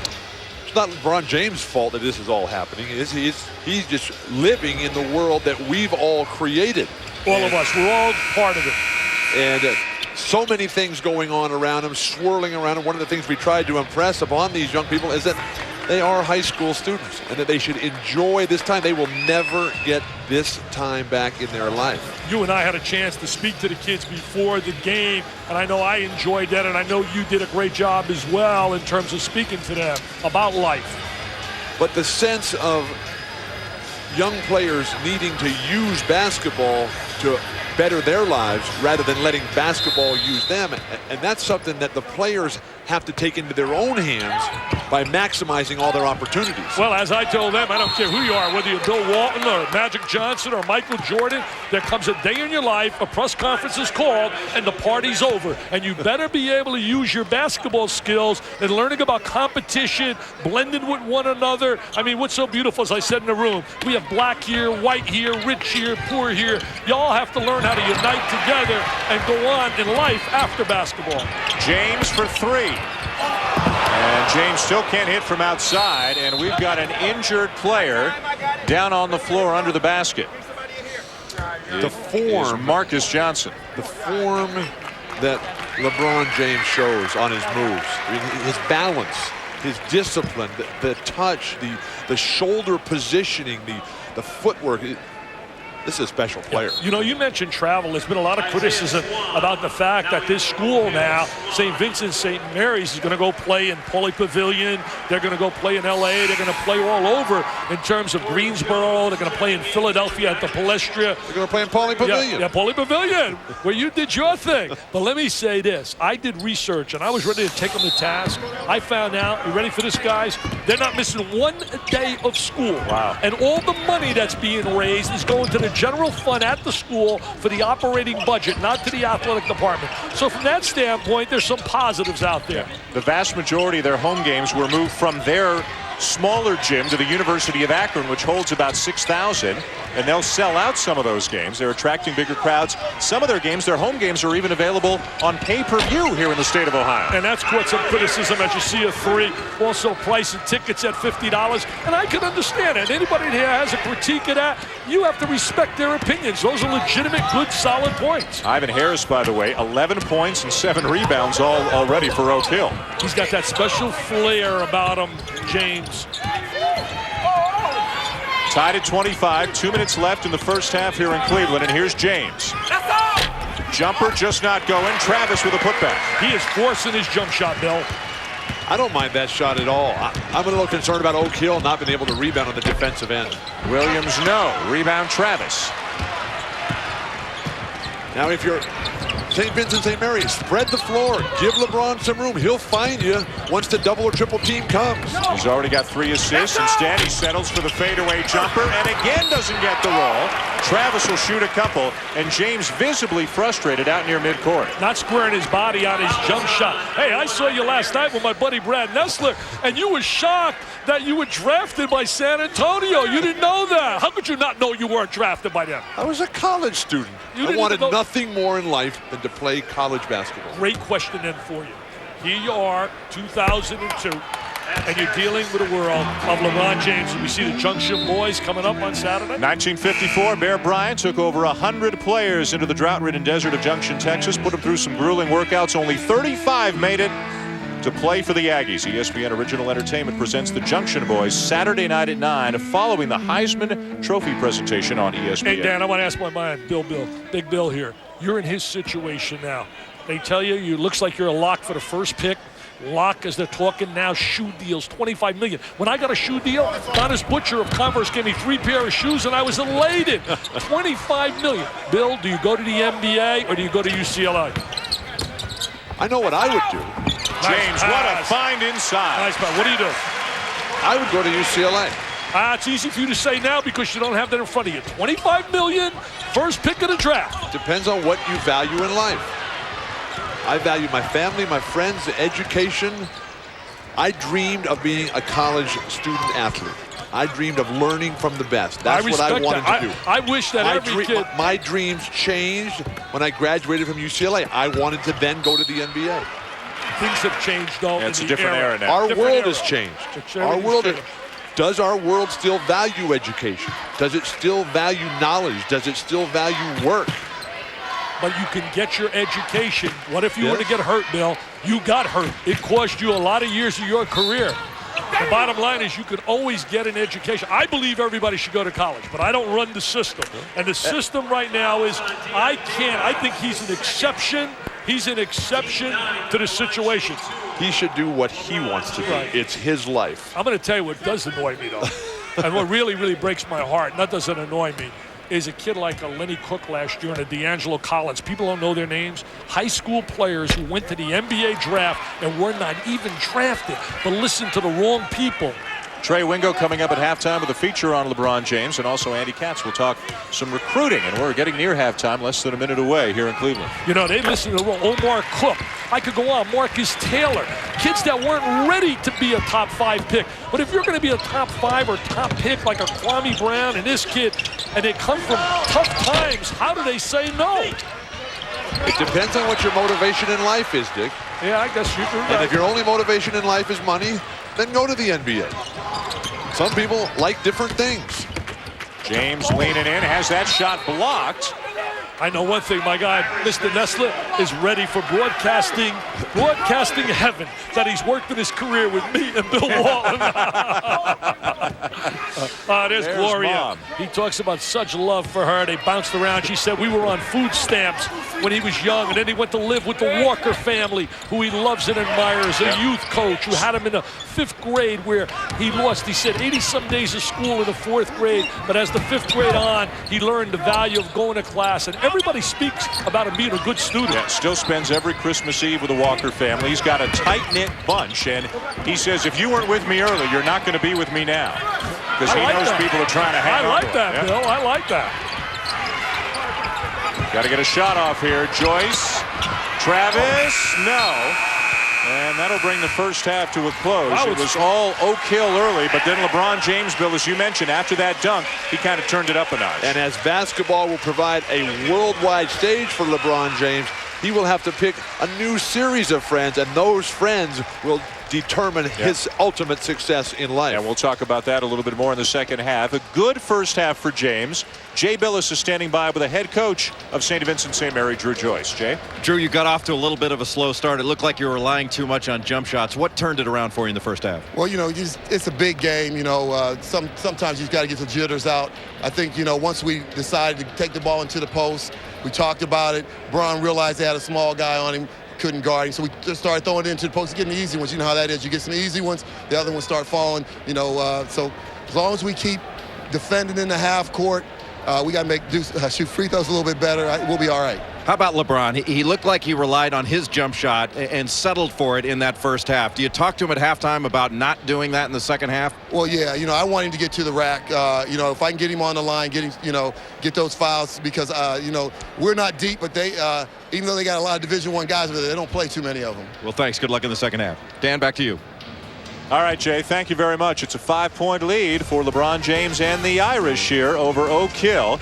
It's not LeBron James' fault that this is all happening. He's just living in the world that we've all created. All of us. We're all part of it. And so many things going on around him, swirling around him. One of the things we tried to impress upon these young people is that they are high school students and that they should enjoy this time. They will never get this time back in their life. You and I had a chance to speak to the kids before the game, and I know I enjoyed that, and I know you did a great job as well in terms of speaking to them about life. But the sense of young players needing to use basketball to better their lives rather than letting basketball use them, and that's something that the players have to take into their own hands by maximizing all their opportunities. Well, as I told them, I don't care who you are, whether you're Bill Walton or Magic Johnson or Michael Jordan, there comes a day in your life, a press conference is called, and the party's over. And you better be able to use your basketball skills and learning about competition, blending with one another. I mean, what's so beautiful, as I said in the room, we have black here, white here, rich here, poor here. You all have to learn how to unite together and go on in life after basketball. James for 3. And James still can't hit from outside, and we've got an injured player down on the floor under the basket. The form, Marcus Johnson. The form that LeBron James shows on his moves, I mean, his balance, his discipline, the touch, the shoulder positioning, the footwork. This is a special player. You know, you mentioned travel. There's been a lot of criticism about the fact that this school now, St. Vincent St. Mary's, is going to go play in Pauley Pavilion. They're going to go play in L.A. They're going to play all over in terms of Greensboro. They're going to play in Philadelphia at the Palestra. They're going to play in Pauley Pavilion. Yeah, Pauley Pavilion, where you did your thing. But let me say this. I did research, and I was ready to take them to task. I found out, you ready for this, guys? They're not missing 1 day of school. Wow. And all the money that's being raised is going to the general fund at the school for the operating budget, not to the athletic department. So from that standpoint, there's some positives out there. The vast majority of their home games were moved from their smaller gym to the University of Akron, which holds about 6,000, and they'll sell out some of those games. They're attracting bigger crowds. Some of their games, their home games, are even available on pay-per-view here in the state of Ohio. And that's caught some criticism as you see a 3. Also pricing tickets at $50. And I can understand it. Anybody here has a critique of that, you have to respect their opinions. Those are legitimate, good, solid points. Ivan Harris, by the way, 11 points and 7 rebounds already for Oak Hill. He's got that special flair about him, James. Tied at 25, 2 minutes left in the first half here in Cleveland, and here's James. Jumper just not going. Travis with a putback. He is forcing his jump shot, Bill. I don't mind that shot at all. I'm a little concerned about Oak Hill not being able to rebound on the defensive end. Williams, no. Rebound, Travis. Now, if you're St. Vincent St. Mary, spread the floor. Give LeBron some room. He'll find you once the double or triple team comes. He's already got 3 assists. Instead, he settles for the fadeaway jumper and again doesn't get the roll. Travis will shoot a couple, and James visibly frustrated out near midcourt. Not squaring his body on his jump shot. Hey, I saw you last night with my buddy Brad Nessler, and you were shocked that you were drafted by San Antonio. You didn't know that. How could you not know you weren't drafted by them? I was a college student. I wanted nothing more in life than to play college basketball. Great question then for you. Here you are, 2002, and you're dealing with a world of LeBron James. We see the Junction Boys coming up on Saturday. 1954, Bear Bryant took over 100 players into the drought-ridden desert of Junction, Texas, put them through some grueling workouts. Only 35 made it to play for the Aggies. ESPN Original Entertainment presents the Junction Boys Saturday night at 9 following the Heisman Trophy presentation on ESPN. Hey, Dan, I want to ask my man, Big Bill here. You're in his situation now. They tell you looks like you're a lock for the first pick. Lock, as they're talking now, shoe deals, $25 million. When I got a shoe deal, Donis Butcher of Converse gave me 3 pair of shoes, and I was elated. $25 million. Bill, do you go to the NBA or do you go to UCLA? I know what I would do. James, what a find inside. Nice, man. What do you do? I would go to UCLA. It's easy for you to say now because you don't have that in front of you. $25 million, first pick of the draft. Depends on what you value in life. I value my family, my friends, education. I dreamed of being a college student athlete. I dreamed of learning from the best. That's what I wanted to do. I wish that every kid... My dreams changed when I graduated from UCLA. I wanted to then go to the NBA. Things have changed, though. It's a different era now. Our world has changed. Our world does our world still value education? Does it still value knowledge? Does it still value work? But you can get your education. What if you were to get hurt, Bill? You got hurt. It cost you a lot of years of your career. The bottom line is you could always get an education. I believe everybody should go to college, but I don't run the system. And the system right now is I think he's an exception. He's an exception to the situation. He should do what he wants to do. Right. It's his life. I'm going to tell you what does annoy me, though. And what really, really breaks my heart, and that doesn't annoy me, is a kid like a Lenny Cook last year and a D'Angelo Collins. People don't know their names. High school players who went to the NBA draft and were not even drafted, but listened to the wrong people. Trey Wingo coming up at halftime with a feature on LeBron James, and also Andy Katz will talk some recruiting, and we're getting near halftime, less than a minute away here in Cleveland. You know, they listen to Omar Cook. I could go on. Marcus Taylor. Kids that weren't ready to be a top 5 pick. But if you're going to be a top 5 or top pick like a Kwame Brown and this kid, and they come from tough times, how do they say no? It depends on what your motivation in life is, Dick. Yeah, I guess you're right. And if your only motivation in life is money, then go to the NBA. Some people like different things. James leaning in, has that shot blocked. I know one thing, my guy, Mr. Nessler, is ready for broadcasting heaven, that he's worked in his career with me and Bill Walton. There's Gloria. Mom. He talks about such love for her. They bounced around. She said we were on food stamps when he was young, and then he went to live with the Walker family, who he loves and admires, a youth coach who had him in the 5th grade where he lost, he said, 80-some days of school in the 4th grade, but as the 5th grade on, he learned the value of going to class, and everybody speaks about him being a good student. Yeah, still spends every Christmas Eve with the Walker family. He's got a tight-knit bunch, and he says, if you weren't with me early, you're not going to be with me now. Because he knows people are trying to hang on. I like that, Bill. I like that. Got to get a shot off here. Joyce, Travis, no. And that'll bring the first half to a close. It was all Oak Hill early, but then LeBron James, Bill, as you mentioned, after that dunk, he kind of turned it up a notch. And as basketball will provide a worldwide stage for LeBron James, he will have to pick a new series of friends, and those friends will determine his ultimate success in life. And we'll talk about that a little bit more in the second half. A good first half for James. Jay Billis is standing by with the head coach of St. Vincent St. Mary, Drew Joyce. Jay? Drew, you got off to a little bit of a slow start. It looked like you were relying too much on jump shots. What turned it around for you in the first half? Well, you know, it's a big game. You know, sometimes you've got to get the jitters out. I think, you know, once we decided to take the ball into the post, we talked about it. Bron realized they had a small guy on him, couldn't guard him, so we just started throwing it into the post, getting the easy ones. You know how that is. You get some easy ones, the other ones start falling. You know, so as long as we keep defending in the half court, we got to shoot free throws a little bit better. We'll be all right. How about LeBron? He looked like he relied on his jump shot and settled for it in that first half. Do you talk to him at halftime about not doing that in the second half? Well, yeah, I want him to get to the rack. If I can get him on the line, get those fouls because, we're not deep, but they, even though they got a lot of Division I guys with it, they don't play too many of them. Well, thanks. Good luck in the second half. Dan, back to you. All right, Jay, thank you very much. It's a 5-point lead for LeBron James and the Irish here over Oak Hill.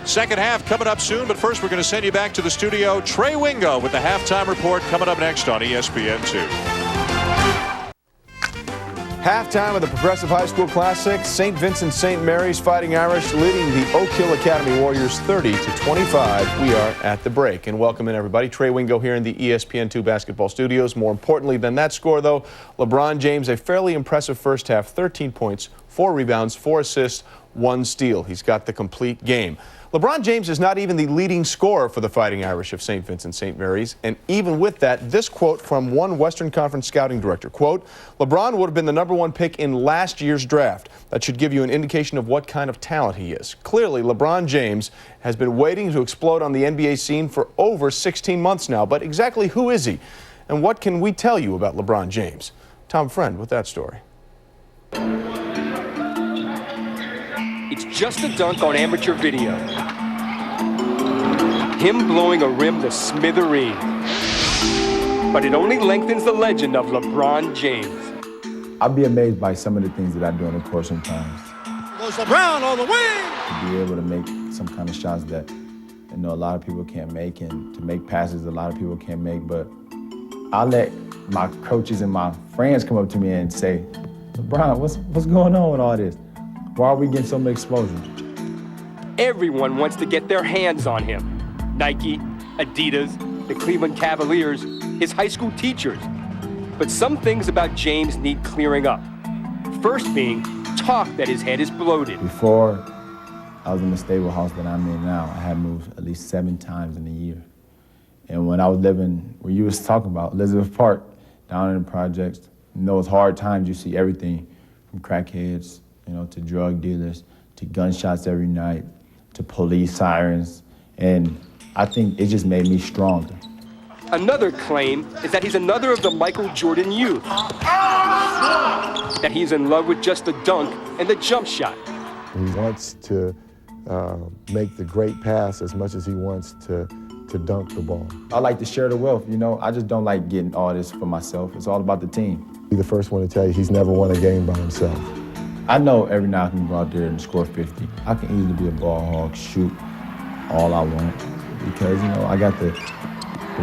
Second half coming up soon, but first we're going to send you back to the studio. Trey Wingo with the halftime report coming up next on ESPN2. Halftime of the Progressive High School Classic, St. Vincent St. Mary's Fighting Irish leading the Oak Hill Academy Warriors 30-25. We are at the break. And welcome in, everybody. Trey Wingo here in the ESPN2 basketball studios. More importantly than that score, though, LeBron James, a fairly impressive first half, 13 points, 4 rebounds, 4 assists, 1 steal. He's got the complete game. LeBron James is not even the leading scorer for the Fighting Irish of St. Vincent St. Mary's, and even with that, this quote from one Western Conference scouting director, quote, LeBron would have been the #1 pick in last year's draft. That should give you an indication of what kind of talent he is. Clearly, LeBron James has been waiting to explode on the NBA scene for over 16 months now, but exactly who is he? And what can we tell you about LeBron James? Tom Friend with that story. It's just a dunk on amateur video. Him blowing a rim to smithereens. But it only lengthens the legend of LeBron James. I'd be amazed by some of the things that I do on the court sometimes. Goes LeBron all the way! To be able to make some kind of shots that a lot of people can't make, and to make passes a lot of people can't make, but I let my coaches and my friends come up to me and say, LeBron, what's going on with all this? Why are we getting so much exposure? Everyone wants to get their hands on him. Nike, Adidas, the Cleveland Cavaliers, his high school teachers. But some things about James need clearing up. First being talk that his head is bloated. Before I was in the stable house that I'm in now, I had moved at least 7 times in a year. And when I was living where you was talking about, Elizabeth Park, down in the projects, in those hard times you see everything from crackheads, to drug dealers, to gunshots every night, to police sirens, and I think it just made me stronger. Another claim is that he's another of the Michael Jordan youth. That he's in love with just the dunk and the jump shot. He wants to make the great pass as much as he wants to dunk the ball. I like to share the wealth, I just don't like getting all this for myself. It's all about the team. Be the first one to tell you he's never won a game by himself. I know every night I can go out there and score 50. I can easily be a ball hog, shoot all I want, because, I got the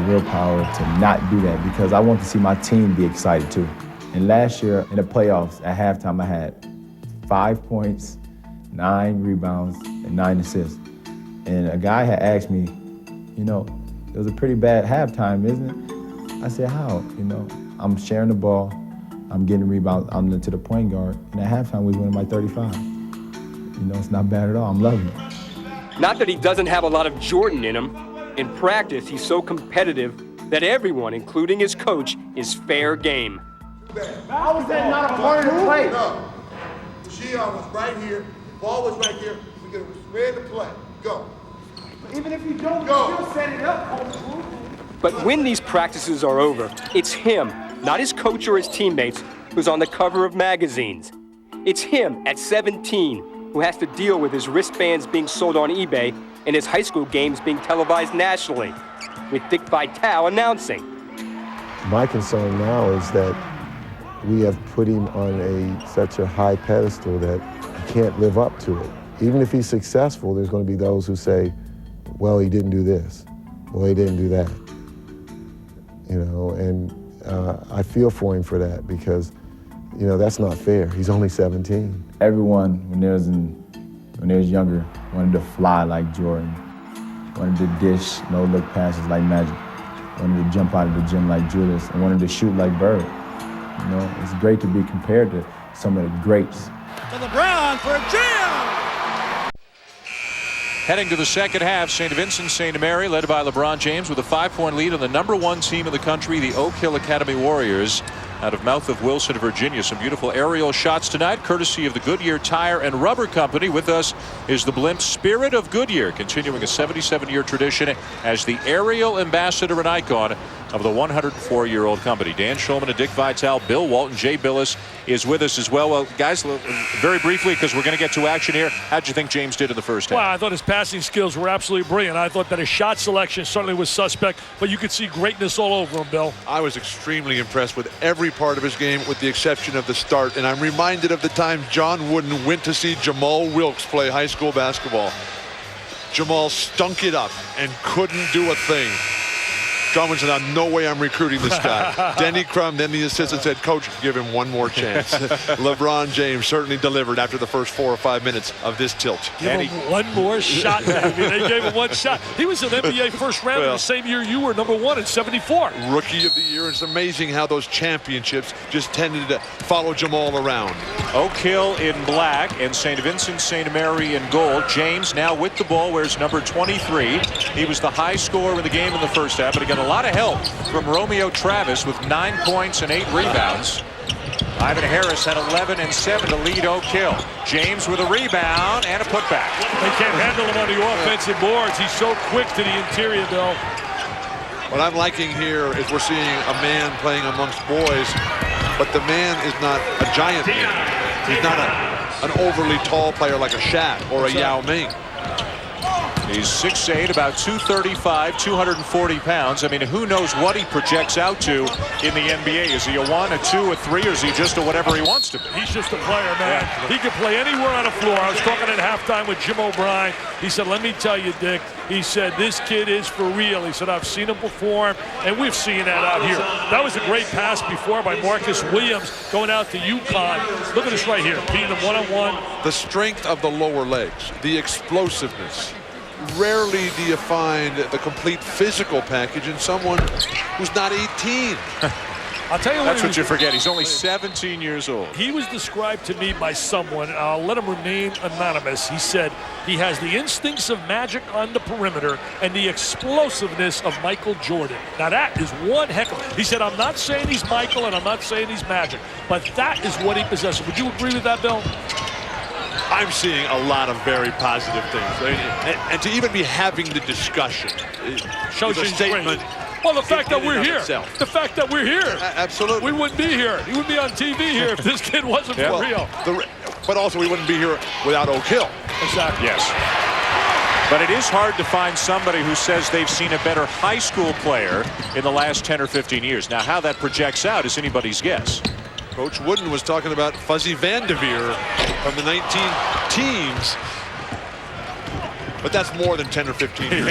willpower to not do that, because I want to see my team be excited too. And last year in the playoffs, at halftime, I had 5 points, 9 rebounds, and 9 assists. And a guy had asked me, it was a pretty bad halftime, isn't it? I said, how? I'm sharing the ball. I'm getting rebounds. I'm into the point guard. And at halftime, we was winning by 35. It's not bad at all. I'm loving it. Not that he doesn't have a lot of Jordan in him. In practice, he's so competitive that everyone, including his coach, is fair game. How was that not a part of the play? No. Gian was right here. The ball was right here. We're going to spread the play. Go. Even if you don't, you still set it up. But when these practices are over, it's him, not his coach or his teammates, who's on the cover of magazines. It's him at 17 who has to deal with his wristbands being sold on eBay and his high school games being televised nationally, with Dick Vitale announcing. My concern now is that we have put him on such a high pedestal that he can't live up to it. Even if he's successful, there's going to be those who say, well, he didn't do this. Well, he didn't do that. And I feel for him for that, because, that's not fair. He's only 17. Everyone, when they was younger, wanted to fly like Jordan, wanted to dish no-look passes like Magic, wanted to jump out of the gym like Julius, and wanted to shoot like Bird. It's great to be compared to some of the greats. To LeBron for a jam! Heading to the second half, St. Vincent St. Mary, led by LeBron James, with a 5-point lead on the #1 team in the country, the Oak Hill Academy Warriors. out of Mouth of Wilson, Virginia. Some beautiful aerial shots tonight, courtesy of the Goodyear Tire and Rubber Company. With us is the blimp Spirit of Goodyear, continuing a 77-year tradition as the aerial ambassador and icon of the 104-year-old company. Dan Schulman and Dick Vitale, Bill Walton, Jay Billis is with us as well. Well, guys, very briefly, because we're going to get to action here, how'd you think James did in the first half? Well, I thought his passing skills were absolutely brilliant. I thought that his shot selection certainly was suspect, but you could see greatness all over him, Bill. I was extremely impressed with every part of his game, with the exception of the start. And I'm reminded of the time John Wooden went to see Jamal Wilkes play high school basketball. Jamal stunk it up and couldn't do a thing. John Wooden said, no way I'm recruiting this guy. Denny Crum, then the assistant, said, Coach, give him one more chance. LeBron James certainly delivered after the first 4 or 5 minutes of this tilt. Give him one more shot. I mean, they gave him one shot. He was an NBA first round in the same year you were #1 in '74. Rookie of the year. It's amazing how those championships just tended to follow Jamal around. Oak Hill in black and St. Vincent St. Mary in gold. James now with the ball wears number 23. He was the high scorer in the game in the first half, but again, a lot of help from Romeo Travis with 9 points and 8 rebounds. Ivan Harris had 11 and 7 to lead Oak Hill. James with a rebound and a putback. They can't handle him on the offensive boards. He's so quick to the interior, Bill. What I'm liking here is we're seeing a man playing amongst boys, but the man is not a giant man. He's not an overly tall player like a Shaq or a Yao Ming. He's 6'8", about 235, 240 pounds. I mean, who knows what he projects out to in the NBA? Is he a 1, a 2, a 3, or is he just a whatever he wants to be? He's just a player, man. Yeah. He can play anywhere on the floor. I was talking at halftime with Jim O'Brien. He said, let me tell you, Dick, he said, this kid is for real. He said, I've seen him perform, and we've seen that out here. That was a great pass before by Marcus Williams going out to UConn. Look at this right here, beating him one-on-one. The strength of the lower legs, the explosiveness. Rarely do you find the complete physical package in someone who's not 18. I'll tell you That's what you forget. He's only 17 years old. He was described to me by someone, I'll let him remain anonymous. He said he has the instincts of Magic on the perimeter and the explosiveness of Michael Jordan. Now that is one heck of... He said, I'm not saying he's Michael and I'm not saying he's Magic, but that is what he possesses. Would you agree with that, Bill? I'm seeing a lot of very positive things. And to even be having the discussion shows is a statement. Well, the fact that we're here. The fact that we're here. Absolutely. We wouldn't be here. He wouldn't be on TV here if this kid wasn't for real. But also, we wouldn't be here without Oak Hill. Exactly. Yes. But it is hard to find somebody who says they've seen a better high school player in the last 10 or 15 years. Now, how that projects out is anybody's guess. Coach Wooden was talking about Fuzzy Vanderveer from the 19-teens. But that's more than 10 or 15 years.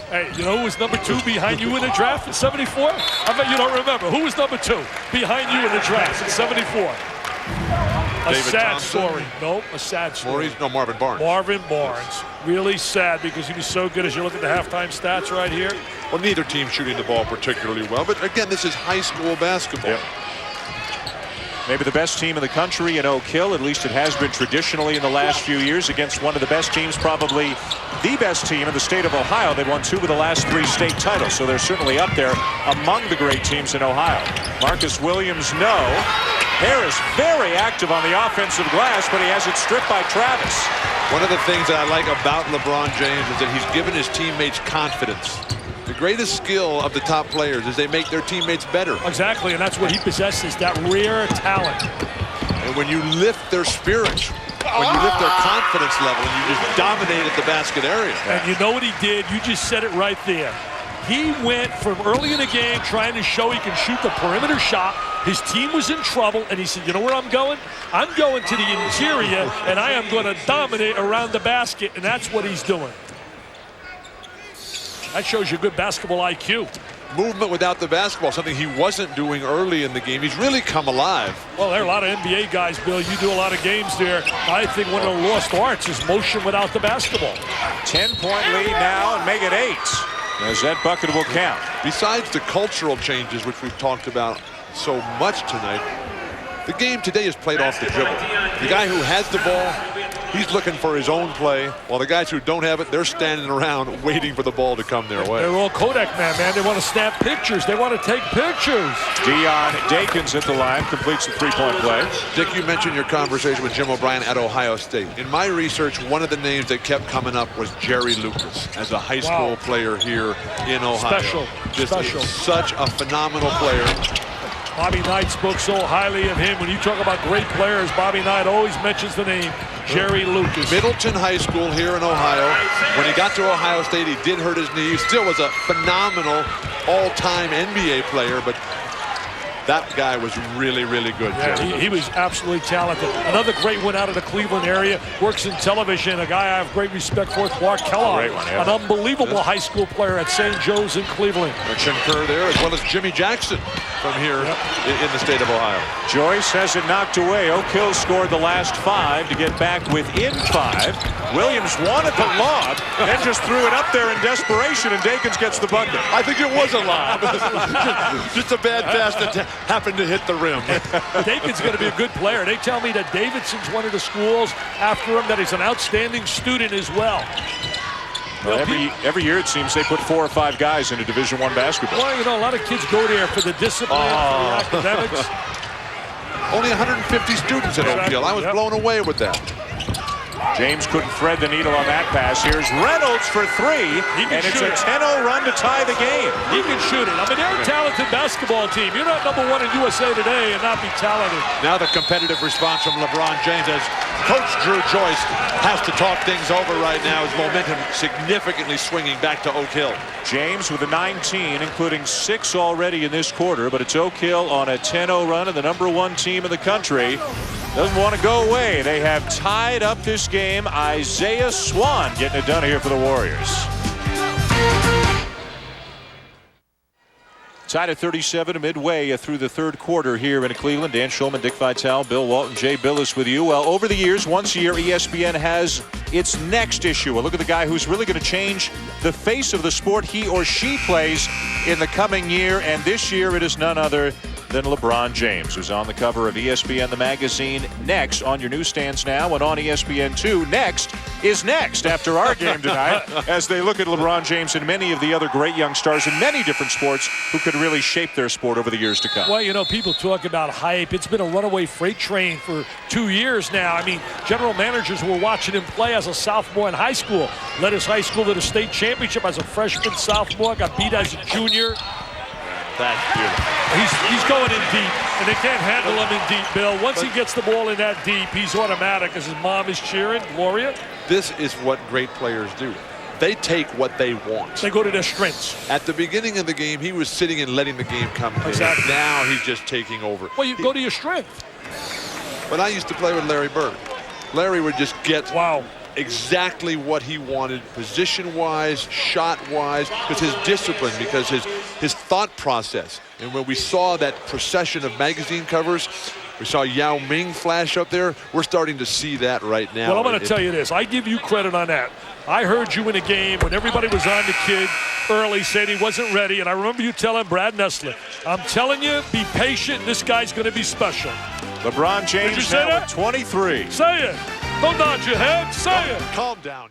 Hey, you know who was number 2 behind you in the draft in '74? I bet you don't remember. Who was number 2 behind you in the draft in '74? A David sad Thompson? Story. Nope, a sad story. No, Marvin Barnes. Marvin Barnes. Really sad because he was so good. As you look at the halftime stats right here. Well, neither team shooting the ball particularly well. But again, this is high school basketball. Yep. Maybe the best team in the country in Oak Hill, at least it has been traditionally in the last few years, against one of the best teams, probably the best team in the state of Ohio. They've won 2 of the last 3 state titles, so they're certainly up there among the great teams in Ohio. Marcus Williams, no. Harris very active on the offensive glass, but he has it stripped by Travis. One of the things that I like about LeBron James is that he's given his teammates confidence. The greatest skill of the top players is they make their teammates better. Exactly, and that's what he possesses, that rare talent. And when you lift their spirits, when you lift their confidence level, and you just dominate at the basket area. And you know what he did? You just said it right there. He went from early in the game trying to show he can shoot the perimeter shot. His team was in trouble, and he said, you know where I'm going? I'm going to the interior, and I am going to dominate around the basket, and that's what he's doing. That shows you good basketball IQ. Movement without the basketball, something he wasn't doing early in the game. He's really come alive. Well, there are a lot of NBA guys, Bill. You do a lot of games there. I think one of the lost arts is motion without the basketball. 10-point lead now and make it 8. As that bucket will count. Besides the cultural changes, which we've talked about so much tonight, the game today is played off the dribble. The guy who has the ball He's looking for his own play, while the guys who don't have it, they're standing around waiting for the ball to come their way. They're all Kodak man. They want to snap pictures. They want to take pictures. Deion Dakins at the line, completes the three-point play. Dick, you mentioned your conversation with Jim O'Brien at Ohio State. In my research, one of the names that kept coming up was Jerry Lucas as a high school player here in Ohio. Special. Such a phenomenal player. Bobby Knight spoke so highly of him. When you talk about great players, Bobby Knight always mentions the name Jerry Lucas. Middleton High School here in Ohio. When he got to Ohio State, he did hurt his knee. He still was a phenomenal all-time NBA player, but that guy was really, really good. Yeah, he was absolutely talented. Another great one out of the Cleveland area. Works in television. A guy I have great respect for, Clark Kellogg. An unbelievable high school player at St. Joe's in Cleveland. Concur there, as well as Jimmy Jackson from here in the state of Ohio. Joyce has it knocked away. Oak Hill scored the last 5 to get back within 5. Williams wanted the lob, then just threw it up there in desperation, and Dakins gets the bucket. I think it was a lob. Just a bad pass that happened to hit the rim. Dakins going to be a good player. They tell me that Davidson's one of the schools after him, that he's an outstanding student as well. Well, every year it seems they put 4 or 5 guys into Division I basketball. Well, you know, a lot of kids go there for the discipline, for the academics. Only 150 students at Oak Hill. I was blown away with that. James couldn't thread the needle on that pass. Here's Reynolds for 3, and it's a 10-0 run to tie the game. He can shoot it. I mean, they're a talented basketball team. You're not #1 in USA Today and not be talented. Now the competitive response from LeBron James as Coach Drew Joyce has to talk things over right now. His momentum significantly swinging back to Oak Hill. James with a 19, including 6 already in this quarter, but it's Oak Hill on a 10-0 run, and the #1 team in the country doesn't want to go away. They have tied up this game. Isaiah Swan getting it done here for the Warriors. Tied at 37 midway through the third quarter here in Cleveland. Dan Schulman, Dick Vitale, Bill Walton, Jay Billis with you. Well, over the years, once a year, ESPN has its next issue. A look at the guy who's really going to change the face of the sport he or she plays in the coming year. And this year, it is none other than LeBron James, who's on the cover of ESPN, the magazine. Next on your newsstands now and on ESPN2. Next is next after our game tonight as they look at LeBron James and many of the other great young stars in many different sports who could really shape their sport over the years to come. Well, you know, people talk about hype. It's been a runaway freight train for 2 years now. I mean, general managers were watching him play as a sophomore in high school. Led his high school to the state championship as a freshman, sophomore. Got beat as a junior. That's beautiful. He's going in deep, and they can't handle him in deep, Bill. Once he gets the ball in that deep, he's automatic as his mom is cheering. Gloria. This is what great players do. They take what they want. They go to their strengths. At the beginning of the game, he was sitting and letting the game come to him. Now he's just taking over. Well, you go to your strength. When I used to play with Larry Bird, Larry would just get exactly what he wanted, position-wise, shot-wise, because his discipline, because his thought process. And when we saw that procession of magazine covers, we saw Yao Ming flash up there. We're starting to see that right now. Well, I'm going to tell you this. I give you credit on that. I heard you in a game when everybody was on the kid early, said he wasn't ready. And I remember you telling Brad Nessler, I'm telling you, be patient. This guy's going to be special. LeBron James now with 23. Say it. Don't nod your head. Say it. Calm down.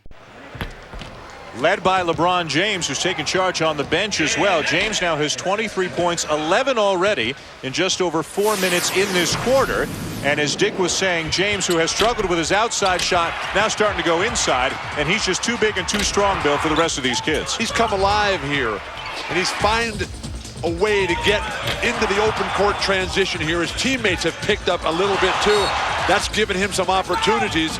Led by LeBron James, who's taking charge on the bench as well. James now has 23 points, 11 already in just over 4 minutes in this quarter. And as Dick was saying, James, who has struggled with his outside shot, now starting to go inside. And he's just too big and too strong, Bill, for the rest of these kids. He's come alive here. And he's found a way to get into the open court transition here. His teammates have picked up a little bit, too. That's given him some opportunities.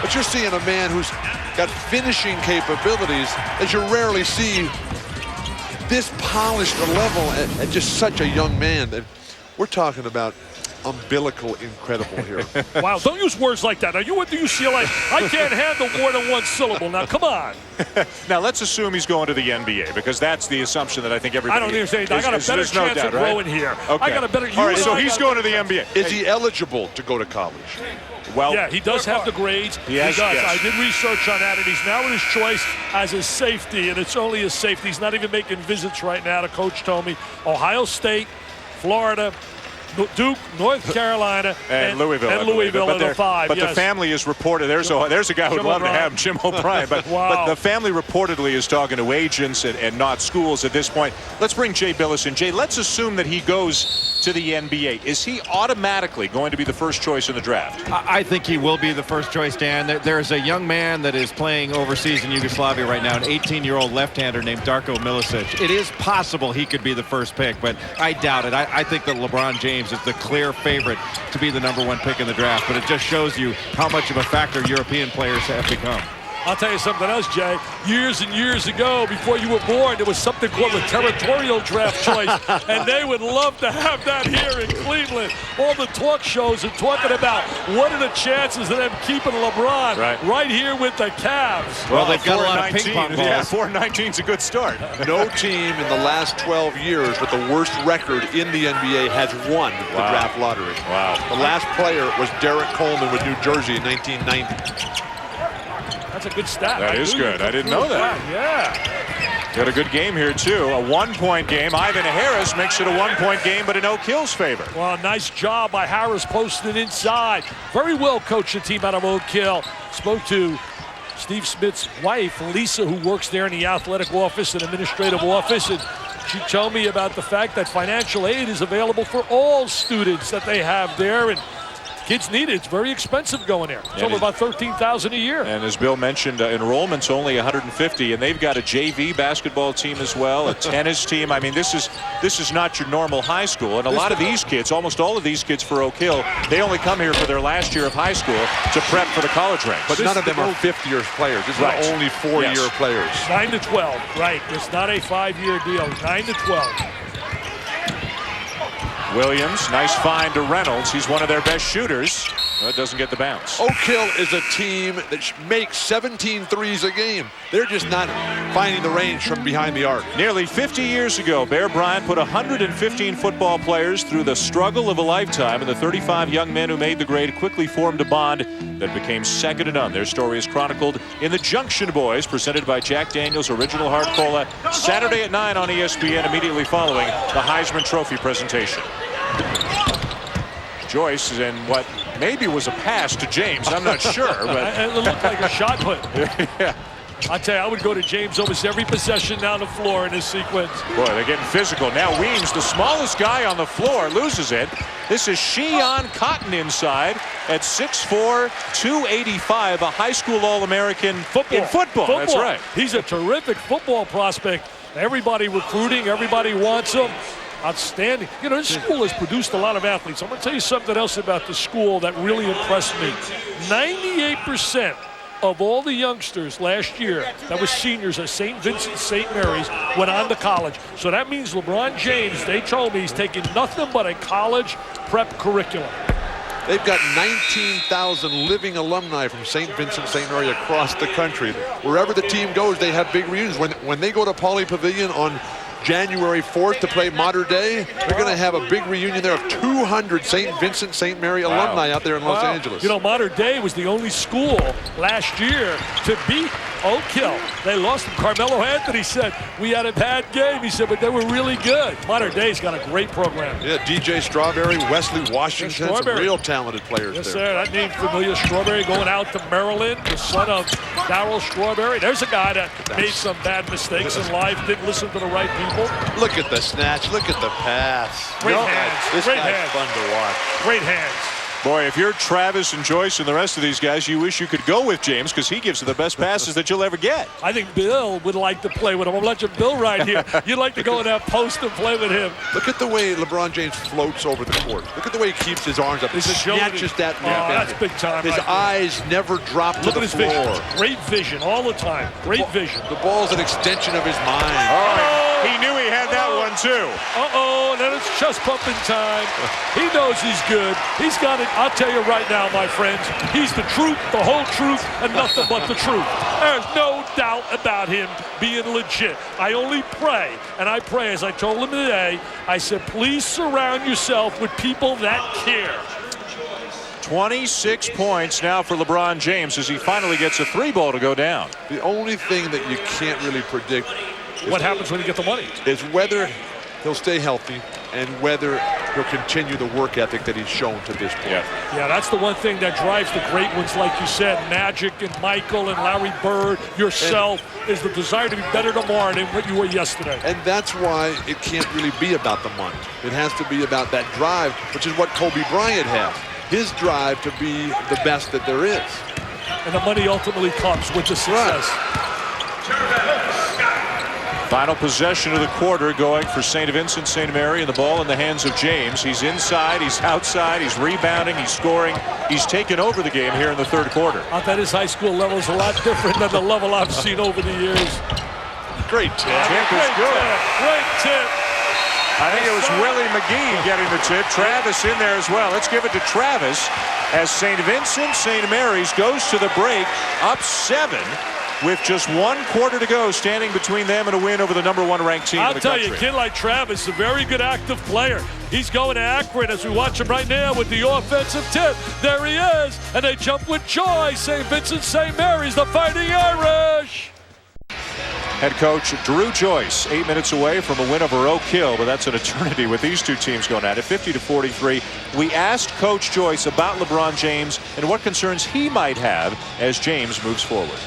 But you're seeing a man who's got finishing capabilities as you rarely see this polished a level at just such a young man. And we're talking about umbilical incredible here. Wow, don't use words like that. Now, you went to UCLA. I can't handle more than one syllable. Now, come on. Now, let's assume he's going to the NBA, because that's the assumption that I think everybody I don't understand. I got a better chance of growing here. Okay. I got a better... All right, so he's going to the NBA. Is he eligible to go to college? Well, yeah, he does have the grades. He does. Yes. I did research on that, and he's now in his choice as his safety, and it's only his safety. He's not even making visits right now. The coach told me Ohio State, Florida, Duke, North Carolina, and Louisville. And Louisville in the 5. But the family is reported. There's a guy who'd love to have Jim O'Brien. But, wow. but the family reportedly is talking to agents and not schools at this point. Let's bring Jay Billis in. Jay, let's assume that he goes to the NBA. Is he automatically going to be the first choice in the draft? I think he will be the first choice, Dan. There's a young man that is playing overseas in Yugoslavia right now, an 18-year-old left-hander named Darko Milicic. It is possible he could be the first pick, but I doubt it. I think that LeBron James is the clear favorite to be the #1 pick in the draft, but it just shows you how much of a factor European players have become. I'll tell you something else, Jay. Years and years ago, before you were born, there was something called the territorial draft choice, and they would love to have that here in Cleveland. All the talk shows are talking about what are the chances of them keeping LeBron right here with the Cavs. Well, they've got a lot of ping pong balls. Yeah, 4-19's a good start. No team in the last 12 years with the worst record in the NBA has won the draft lottery. Wow. The last player was Derek Coleman with New Jersey in 1990. That's a good stat. That is good. I didn't know that. Yeah. Got a good game here, too. A 1-point game. Ivan Harris makes it a 1-point game, but a no-kills favor. Well, nice job by Harris posting inside. Very well coached the team out of Oak Hill. Spoke to Steve Smith's wife, Lisa, who works there in the athletic office and administrative office, and she told me about the fact that financial aid is available for all students that they have there, and kids need it. It's very expensive going there. It's over about $13,000 a year. And as Bill mentioned, enrollment's only 150, and they've got a JV basketball team as well, a tennis team. I mean, this is not your normal high school. And a lot of these kids, almost all of these kids for Oak Hill, they only come here for their last year of high school to prep for the college ranks. But none of them are fifth-year players. These are only 4-year players. 9 to 12, right. It's not a 5-year deal. 9 to 12. Williams, nice find to Reynolds. He's one of their best shooters. That doesn't get the bounce. Oak Hill is a team that makes 17 threes a game. They're just not finding the range from behind the arc. Nearly 50 years ago, Bear Bryant put 115 football players through the struggle of a lifetime, and the 35 young men who made the grade quickly formed a bond that became second to none. Their story is chronicled in The Junction Boys, presented by Jack Daniels Original Hard Cola, Saturday at 9 on ESPN, immediately following the Heisman Trophy presentation. Joyce is in what maybe was a pass to James. I'm not sure, but it looked like a shot put. Yeah. I tell you, I would go to James almost every possession down the floor in this sequence. Boy, they're getting physical. Now Weems, the smallest guy on the floor, loses it. This is Sheon Cotton inside at 6'4", 285, a high school All-American in football. That's right. He's a terrific football prospect. Everybody recruiting, everybody wants him. Outstanding. You know, this school has produced a lot of athletes. I'm going to tell you something else about the school that really impressed me. 98% of all the youngsters last year that were seniors at St. Vincent St. Mary's went on to college. So that means LeBron James, they told me, he's taking nothing but a college prep curriculum. They've got 19,000 living alumni from St. Vincent St. Mary across the country. Wherever the team goes, they have big reunions. When they go to Pauley Pavilion on January 4th to play Mater Dei, they're going to have a big reunion there of 200 St. Vincent St. Mary alumni out there in Los Angeles. You know, Mater Dei was the only school last year to beat Oak Hill. They lost them. Carmelo Anthony said, we had a bad game. He said, but they were really good. Mater Dei's got a great program. Yeah, DJ Strawberry, Wesley Washington, some real talented players yes, there. Yes, sir. That name familiar. Strawberry going out to Maryland, the son of Darryl Strawberry. There's a guy that made some bad mistakes in life, didn't listen to the right people. Look at the snatch. Look at the pass. Great hands. This Great guy's hands. fun to watch. Great hands. Boy, if you're Travis and Joyce and the rest of these guys, you wish you could go with James because he gives the best passes that you'll ever get. I think Bill would like to play with him. I'm letting Bill right here. You'd like to go in that post and play with him. Look at the way LeBron James floats over the court. Look at the way he keeps his arms up. He snatches that. That's big time. His eyes never drop to the floor. Vision. Great vision all the time. Great vision. The ball's an extension of his mind. Oh, he knew he had that one too. Uh-oh, then it's chest pumping time. He knows he's good. He's got it. I'll tell you right now, my friends, he's the truth, the whole truth, and nothing but the truth. There's no doubt about him being legit. I only pray, and I pray, as I told him today, I said, please surround yourself with people that care. 26 points now for LeBron James as he finally gets a three ball to go down. The only thing that you can't really predict what happens when you get the money is whether he'll stay healthy and whether he'll continue the work ethic that he's shown to this point. Yeah, that's the one thing that drives the great ones, like you said, Magic and Michael and Larry Bird, yourself, is the desire to be better tomorrow than what you were yesterday. And that's why it can't really be about the money. It has to be about that drive, which is what Kobe Bryant has. His drive to be the best that there is. And the money ultimately comes with the success. Final possession of the quarter going for St. Vincent St. Mary, and the ball in the hands of James. He's inside, he's outside, he's rebounding, he's scoring. He's taken over the game here in the third quarter. I bet his high school level is a lot different than the level I've seen over the years. Great tip. Tip is good. Great tip. I think it was Willie McGee getting the tip. Travis in there as well. Let's give it to Travis as St. Vincent St. Mary's goes to the break, up 7 with just 1 quarter to go, standing between them and a win over the #1 ranked team in the country. I'll tell you, a kid like Travis is a very good active player. He's going to Akron as we watch him right now with the offensive tip. There he is, and they jump with joy. St. Vincent St. Mary's, the Fighting Irish. Head coach Drew Joyce, 8 minutes away from a win over Oak Hill, but that's an eternity with these two teams going at it, 50-43. We asked Coach Joyce about LeBron James and what concerns he might have as James moves forward.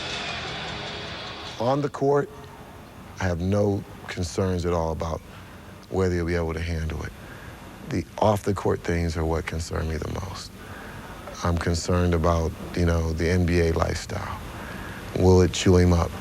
On the court, I have no concerns at all about whether he'll be able to handle it. The off-the-court things are what concern me the most. I'm concerned about, the NBA lifestyle. Will it chew him up?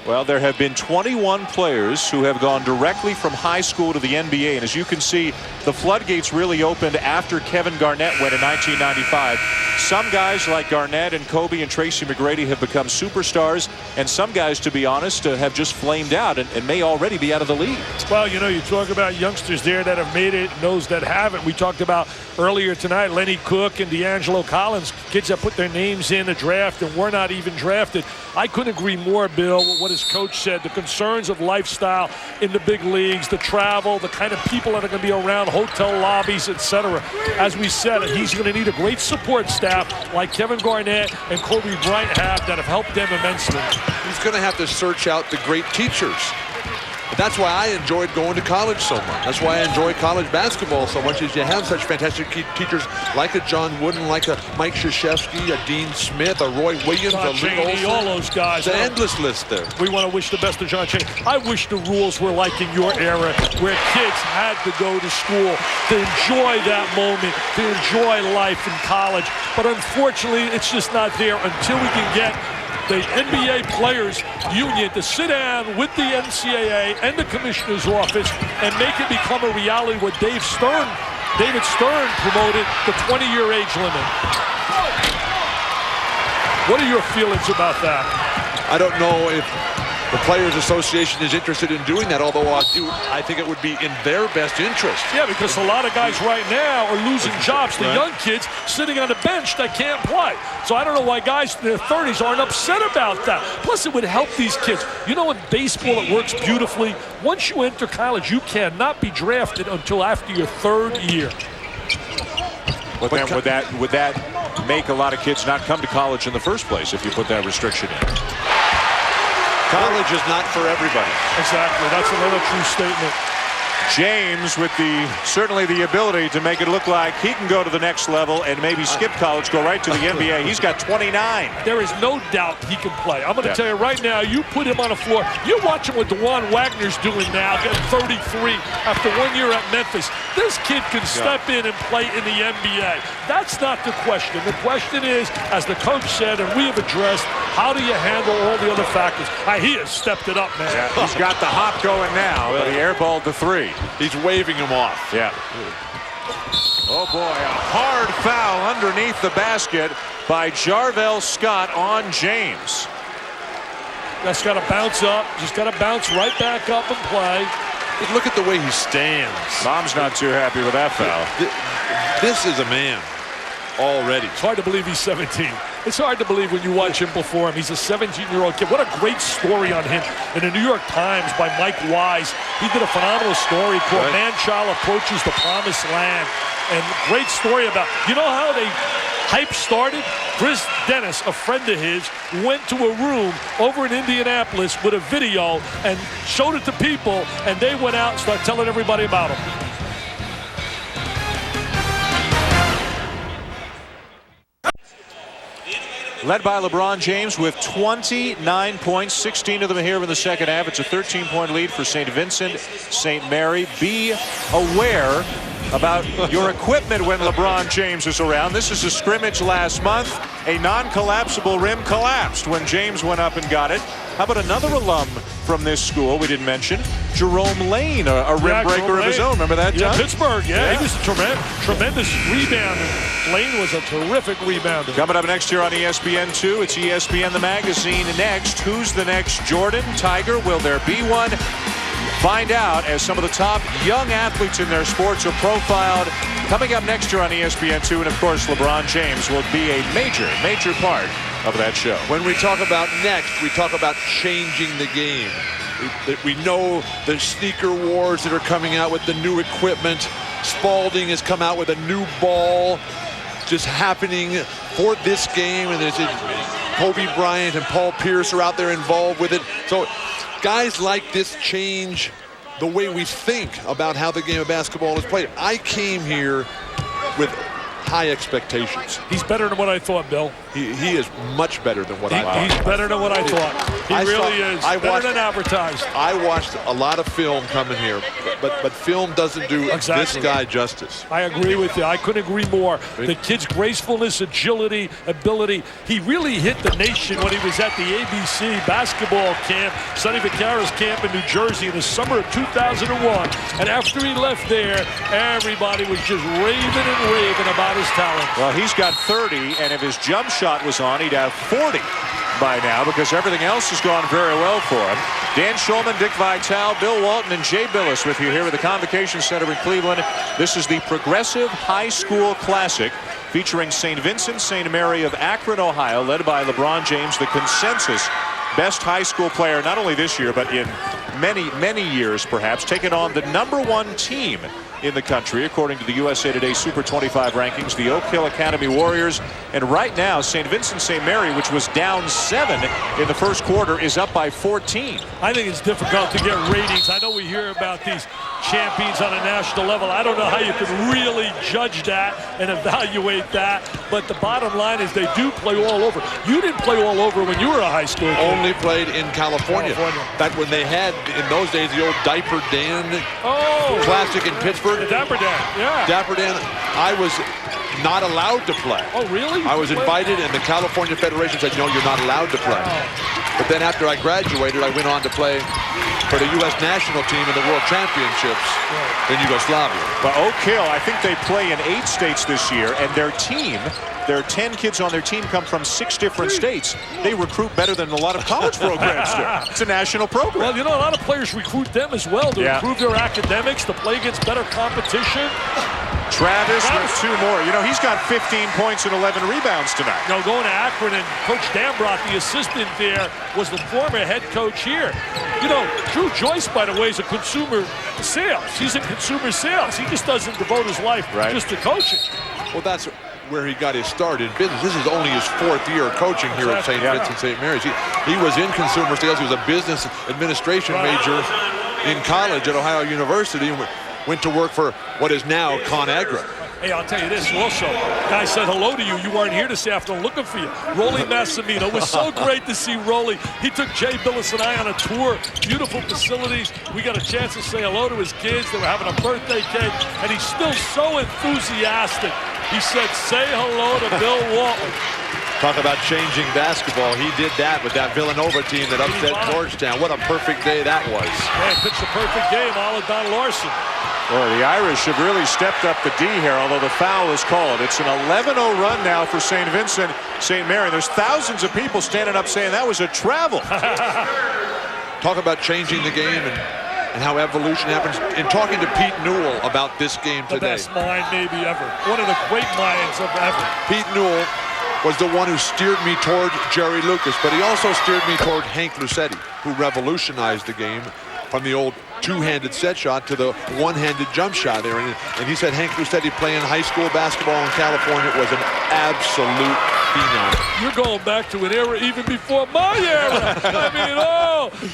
Well, there have been 21 players who have gone directly from high school to the NBA. And as you can see, the floodgates really opened after Kevin Garnett went in 1995. Some guys like Garnett and Kobe and Tracy McGrady have become superstars. And some guys, to be honest, have just flamed out and may already be out of the league. Well, you talk about youngsters there that have made it and those that haven't. We talked about earlier tonight, Lenny Cook and D'Angelo Collins, kids that put their names in the draft and were not even drafted. I couldn't agree more, Bill, with what his coach said. The concerns of lifestyle in the big leagues, the travel, the kind of people that are going to be around, hotel lobbies, etc. As we said, he's going to need a great support staff like Kevin Garnett and Kobe Bryant have that have helped them immensely. He's going to have to search out the great teachers. That's why I enjoyed going to college so much. That's why I enjoy college basketball so much, is you have such fantastic teachers like a John Wooden, like a Mike Krzyzewski, a Dean Smith, a Roy Williams, John Chaney, all those guys. It's an endless list there. We want to wish the best to John Chaney. I wish the rules were like in your era, where kids had to go to school to enjoy that moment, to enjoy life in college. But unfortunately, it's just not there until we can get the NBA Players Union to sit down with the NCAA and the commissioner's office and make it become a reality. What David Stern promoted, the 20-year age limit. What are your feelings about that? I don't know if the Players Association is interested in doing that, although I think it would be in their best interest. Yeah, because a lot of guys right now are losing jobs. The young kids sitting on the bench that can't play. So I don't know why guys in their 30s aren't upset about that. Plus, it would help these kids. In baseball, it works beautifully. Once you enter college, you cannot be drafted until after your 3rd year. But then would that make a lot of kids not come to college in the first place if you put that restriction in? College is not for everybody. Exactly. That's another true statement. James with certainly the ability to make it look like he can go to the next level and maybe skip college, go right to the NBA. He's got 29. There is no doubt he can play. I'm going to tell you right now, you put him on the floor. You watch him what DeJuan Wagner's doing now, getting 33 after 1 year at Memphis. This kid can step in and play in the NBA. That's not the question. The question is, as the coach said, and we have addressed, how do you handle all the other factors? He has stepped it up, man. Yeah, he's got the hop going now, but he airballed the 3. He's waving him off. Yeah. Oh, boy, a hard foul underneath the basket by Jarvell Scott on James. That's got to bounce up. Just got to bounce right back up and play. But look at the way he stands. Mom's not too happy with that foul. This is a man. already. It's hard to believe he's 17. It's hard to believe when you watch him perform. He's a 17-year-old kid. What a great story on him. In the New York Times by Mike Wise, he did a phenomenal story called Man-Child Approaches the Promised Land. And great story about, you know how they hype started? Chris Dennis, a friend of his, went to a room over in Indianapolis with a video and showed it to people, and they went out and started telling everybody about him. Led by LeBron James with 29 points, 16 of them here in the second half. It's a 13-point lead for St. Vincent, St. Mary. Be aware about your equipment when LeBron James is around. This is a scrimmage last month. A non-collapsible rim collapsed when James went up and got it. How about another alum from this school we didn't mention? Jerome Lane, a rim breaker of his own. Remember that, John? Yeah, Pittsburgh. Yeah, he was a tremendous rebounder. Lane was a terrific rebounder. Coming up next here on ESPN2, it's ESPN the Magazine. Next, who's the next Jordan, Tiger? Will there be one? Find out as some of the top young athletes in their sports are profiled. Coming up next year on ESPN2, and of course LeBron James will be a major part of that show. When we talk about next, we talk about changing the game. We know the sneaker wars that are coming out with the new equipment. Spalding has come out with a new ball just happening for this game, and there's Kobe Bryant and Paul Pierce are out there involved with it. So guys like this change the way we think about how the game of basketball is played. I came here with high expectations. He's better than what I thought, Bill. He is much better than what I thought. He's better than what I thought. He really is. Better than advertised. I watched a lot of film coming here, but film doesn't do this guy justice. I agree with you. I couldn't agree more. The kid's gracefulness, agility, ability. He really hit the nation when he was at the ABC basketball camp, Sonny Vaccara's camp in New Jersey in the summer of 2001. And after he left there, everybody was just raving and raving about his talent. Well, he's got 30, and if his jump shot was on, he'd have 40 by now because everything else has gone very well for him. Dan Schulman, Dick Vitale, Bill Walton, and Jay Billis with you here at the Convocation Center in Cleveland. This is the Progressive High School Classic featuring St. Vincent St. Mary of Akron, Ohio, led by LeBron James, the consensus best high school player, not only this year, but in many years, perhaps, taking on the #1 team in the country, according to the USA Today Super 25 rankings, the Oak Hill Academy Warriors. And right now, St. Vincent St. Mary, which was down 7 in the first quarter, is up by 14. I think it's difficult to get ratings. I know we hear about these champions on a national level. I don't know how you can really judge that and evaluate that, but the bottom line is they do play all over. You didn't play all over when you were a high school kid. Only played in California. Back when they had, in those days, the old Diaper Dan Classic in Pittsburgh. The Dapper Dan, yeah. Dapper Dan, I was not allowed to play. Oh, really? I was invited, and the California Federation said, no, you're not allowed to play. But then after I graduated, I went on to play for the U.S. national team in the World Championships in Yugoslavia. But Oak Hill, I think they play in 8 states this year, and their team, there are 10 kids on their team come from 6 different states. They recruit better than a lot of college programs do. It's a national program. Well, you know, a lot of players recruit them as well to improve their academics, to play against better competition. Travis with 2 more. You know, he's got 15 points and 11 rebounds tonight. You know, going to Akron, and Coach Dambrot, the assistant there, was the former head coach here. You know, Drew Joyce, by the way, is a consumer sales. He's in consumer sales. He just doesn't devote his life just to coaching. Well, that's where he got his start in business. This is only his 4th year coaching here at St. Vincent St. Mary's. He was in consumer sales. He was a business administration major in college at Ohio University, and went to work for what is now ConAgra. Hey, I'll tell you this also. Guy said hello to you. You weren't here this afternoon, looking for you. Rolly Massimino. It was so great to see Rolly. He took Jay Billis and I on a tour. Beautiful facilities. We got a chance to say hello to his kids. They were having a birthday cake, and he's still so enthusiastic. He said, say hello to Bill Walton. Talk about changing basketball. He did that with that Villanova team that upset Georgetown. What a perfect day that was. Yeah, he pitched a perfect game, all of Don Larson. Boy, the Irish have really stepped up the D here, although the foul is called. It's an 11-0 run now for St. Vincent St. Mary. There's thousands of people standing up saying that was a travel. Talk about changing the game and and how evolution happens. In talking to Pete Newell about this game The today. best mind maybe ever. One of the great minds of ever. Pete Newell was the one who steered me toward Jerry Lucas, but he also steered me toward Hank Lucetti, who revolutionized the game from the old two-handed set shot to the one-handed jump shot there. And he said Hank Lucetti playing high school basketball in California was an absolute phenom. You're going back to an era even before my era. I mean,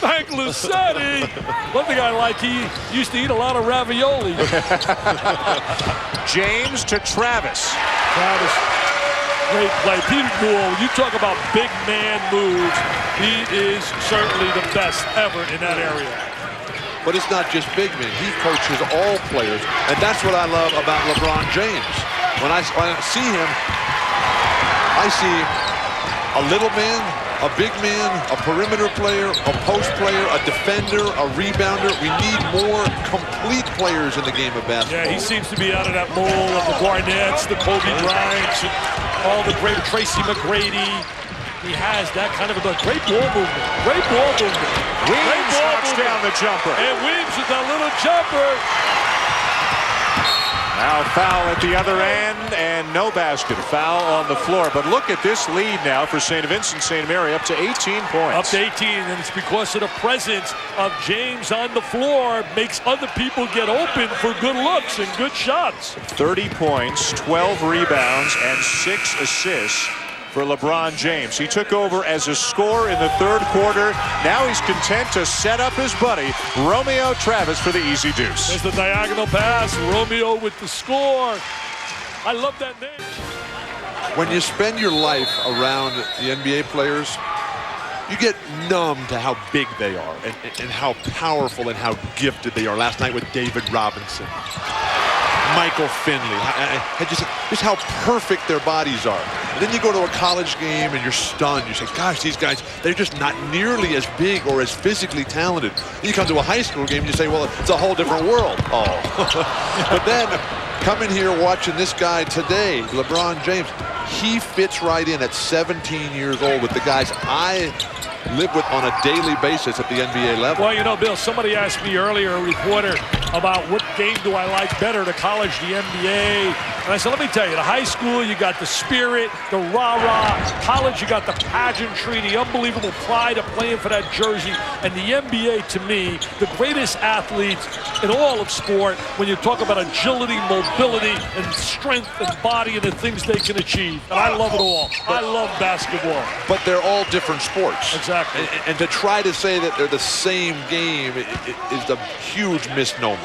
Hank Lucetti. One thing I like, he used to eat a lot of ravioli. James to Travis. Travis, great play. Peter Newell, you talk about big man moves. He is certainly the best ever in that area. But it's not just big men. He coaches all players, and that's what I love about LeBron James. When I see him, I see a little man, a big man, a perimeter player, a post player, a defender, a rebounder. We need more complete players in the game of basketball. Yeah, he seems to be out of that mold of the Garnetts, the Kobe Bryants, all the great Tracy McGrady. He has that kind of a great ball movement. Great ball movement. Weems knocks down the jumper. And Weems with that little jumper. Now foul at the other end and no basket. Foul on the floor. But look at this lead now for St. Vincent St. Mary, up to 18 points. Up to 18, and it's because of the presence of James on the floor makes other people get open for good looks and good shots. 30 points, 12 rebounds, and 6 assists for LeBron James. He took over as a scorer in the third quarter. Now he's content to set up his buddy, Romeo Travis, for the easy deuce. There's the diagonal pass. Romeo with the score. I love that name. When you spend your life around the NBA players, you get numb to how big they are and how powerful and how gifted they are. Last night with David Robinson, Michael Finley, just how perfect their bodies are. And then you go to a college game and you're stunned. You say, gosh, these guys, they're just not nearly as big or as physically talented. Then you come to a high school game and you say, well, it's a whole different world. Oh. But then coming here watching this guy today, LeBron James, he fits right in at 17 years old with the guys I live with on a daily basis at the NBA level. Well, you know, Bill, somebody asked me earlier, a reporter, about what game do I like better, the college, the NBA. And I said, let me tell you, the high school, you got the spirit, the rah-rah. College, you got the pageantry, the unbelievable pride of playing for that jersey. And the NBA, to me, the greatest athletes in all of sport, when you talk about agility, mobility, and strength and body and the things they can achieve. And I love it all. I love basketball. But they're all different sports. Exactly. And to try to say that they're the same game is a huge misnomer.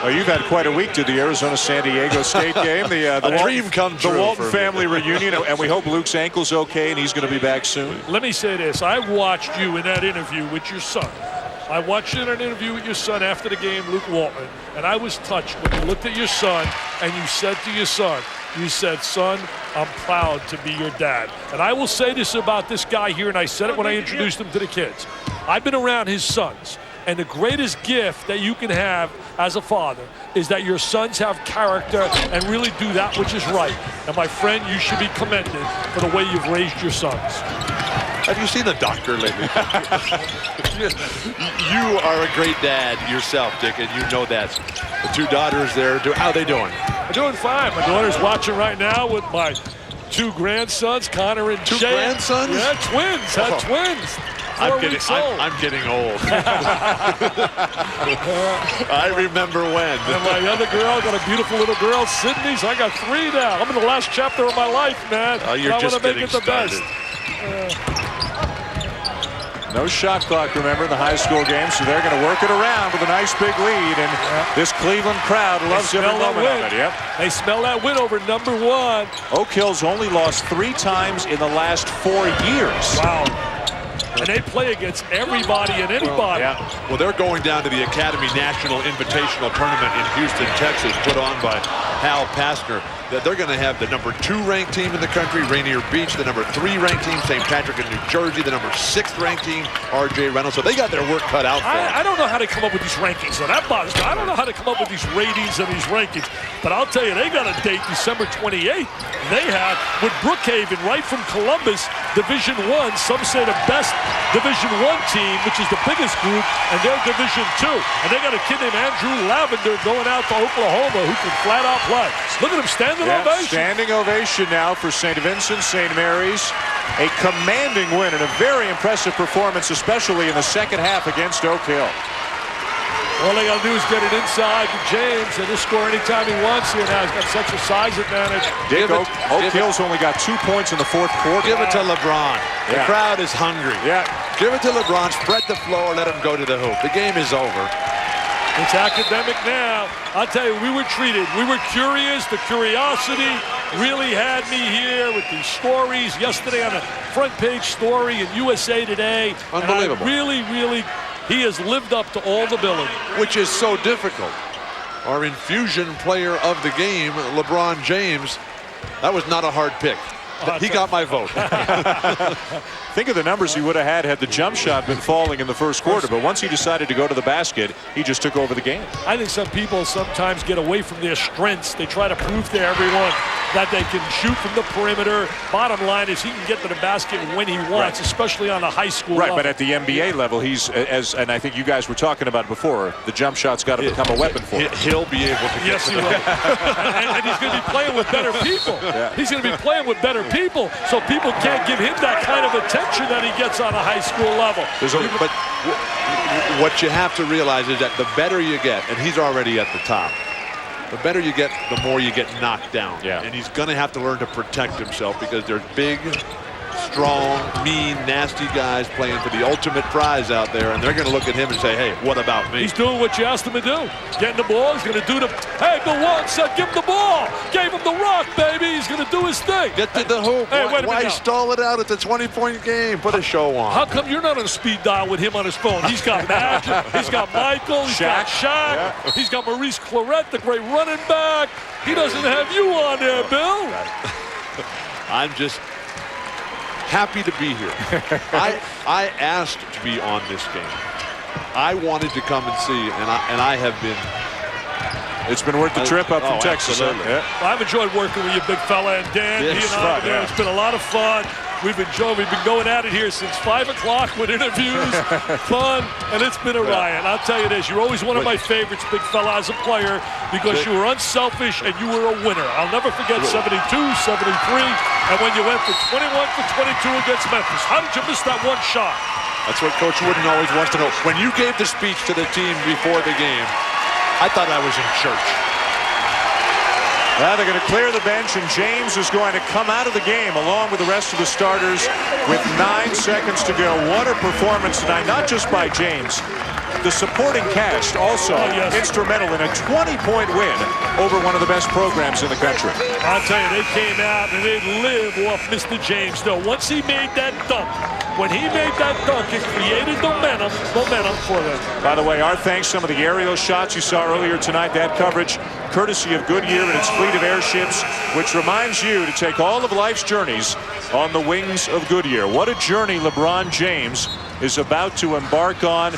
Well, you've had quite a week to the Arizona-San Diego State game. The dream come true. The Walton family reunion, and we hope Luke's ankle's okay and he's going to be back soon. Let me say this. I watched you in that interview with your son. I watched you in an interview with your son after the game, Luke Walton, and I was touched when you looked at your son and you said to your son, you said, son, I'm proud to be your dad. And I will say this about this guy here, and I said it when I introduced him to the kids. I've been around his sons, and the greatest gift that you can have as a father is that your sons have character and really do that which is right. And my friend, you should be commended for the way you've raised your sons. Have you seen the doctor lately? You are a great dad yourself, Dick, and you know that. The two daughters there, how are they doing? They're doing fine. My daughter's watching right now with my two grandsons, Connor and Jay. Two grandsons? Yeah, twins. Had twins. I'm getting old. I remember when. And my other girl, got a beautiful little girl, Sydney, so I got 3 now. I'm in the last chapter of my life, man. Oh, you're just getting started. No shot clock, remember, in the high school game, so they're going to work it around with a nice big lead, and this Cleveland crowd loves every moment of it. Yep. They smell that win over number 1. Oak Hill's only lost 3 times in the last 4 years. Wow. And they play against everybody and anybody. Well, they're going down to the Academy National Invitational Tournament in Houston, Texas, put on by Hal Pastner. They're going to have the number 2 ranked team in the country, Rainier Beach, the number 3 ranked team, St. Patrick in New Jersey, the number 6th ranked team, R.J. Reynolds. So they got their work cut out for them. I don't know how they come up with these rankings, so that bothers me. I don't know how they come up with these ratings and these rankings. But I'll tell you, they got a date December 28th. They have with Brookhaven right from Columbus, Division I. Some say the best Division I team, which is the biggest group, and they're Division II. And they got a kid named Andrew Lavender going out to Oklahoma who can flat out play. Look at him, standing ovation. Standing ovation now for St. Vincent, St. Mary's. A commanding win and a very impressive performance, especially in the second half against Oak Hill. All they got to do is get it inside to James, and he'll score anytime he wants here now. He's got such a size advantage. Oak Hill's only got 2 points in the fourth quarter. Give it to LeBron. The crowd is hungry. Yeah. Give it to LeBron. Spread the floor. Let him go to the hoop. The game is over. It's academic now. I'll tell you, we were treated. We were curious. The curiosity really had me here with these stories. Yesterday on a front page story in USA Today. Unbelievable. And he has lived up to all the billing. Which is so difficult. Our infusion player of the game, LeBron James, that was not a hard pick. He got my vote. Think of the numbers he would have had the jump shot been falling in the first quarter. But once he decided to go to the basket, he just took over the game. I think some people sometimes get away from their strengths. They try to prove to everyone that they can shoot from the perimeter. Bottom line is he can get to the basket when he wants, especially on a high school level. But at the NBA level, he's, and I think you guys were talking about before, the jump shot's got to become a weapon for him. He'll be able to get to he will. and he's going to be playing with better people. He's going to be playing with better people, so people can't give him that kind of attention that he gets on a high school level. But what you have to realize is that the better you get, and he's already at the top, the better you get, the more you get knocked down. And he's going to have to learn to protect himself because there's big, strong, mean, nasty guys playing for the ultimate prize out there, and they're going to look at him and say, hey, what about me? He's doing what you asked him to do. Getting the ball. He's going to do the, hey, the one said, give him the ball. Gave him the rock, baby. He's going to do his thing. Get to the hoop. Hey, why stall it out at the 20-point game? Put a show on. How come you're not on a speed dial with him on his phone? He's got Magic. He's got Michael. He's got Shaq. Yeah. He's got Maurice Claret, the great running back. He doesn't have you on there, Bill. I'm just happy to be here. I asked to be on this game. I wanted to come and see, and I have been. It's been worth the trip up from Texas. Well, I've enjoyed working with you, big fella, and Dan. He and I, it's been a lot of fun. We've been going at it here since 5 o'clock with interviews, fun, and it's been a riot. I'll tell you this, you're always one of my favorites, big fella, as a player, because you were unselfish and you were a winner. I'll never forget 72, 73, and when you went for 21 for 22 against Memphis. How did you miss that one shot? That's what Coach Wooden always wants to know. When you gave the speech to the team before the game, I thought I was in church. Well, they're going to clear the bench, and James is going to come out of the game along with the rest of the starters with 9 seconds to go. What a performance tonight, not just by James. The supporting cast also instrumental in a 20-point win over one of the best programs in the country. I'll tell you, they came out and they live off Mr. James, though. Once he made that dunk, when he made that dunk, it created momentum for them. By the way, our thanks, some of the aerial shots you saw earlier tonight, that coverage courtesy of Goodyear and its fleet of airships, which reminds you to take all of life's journeys on the wings of Goodyear. What a journey LeBron James is about to embark on.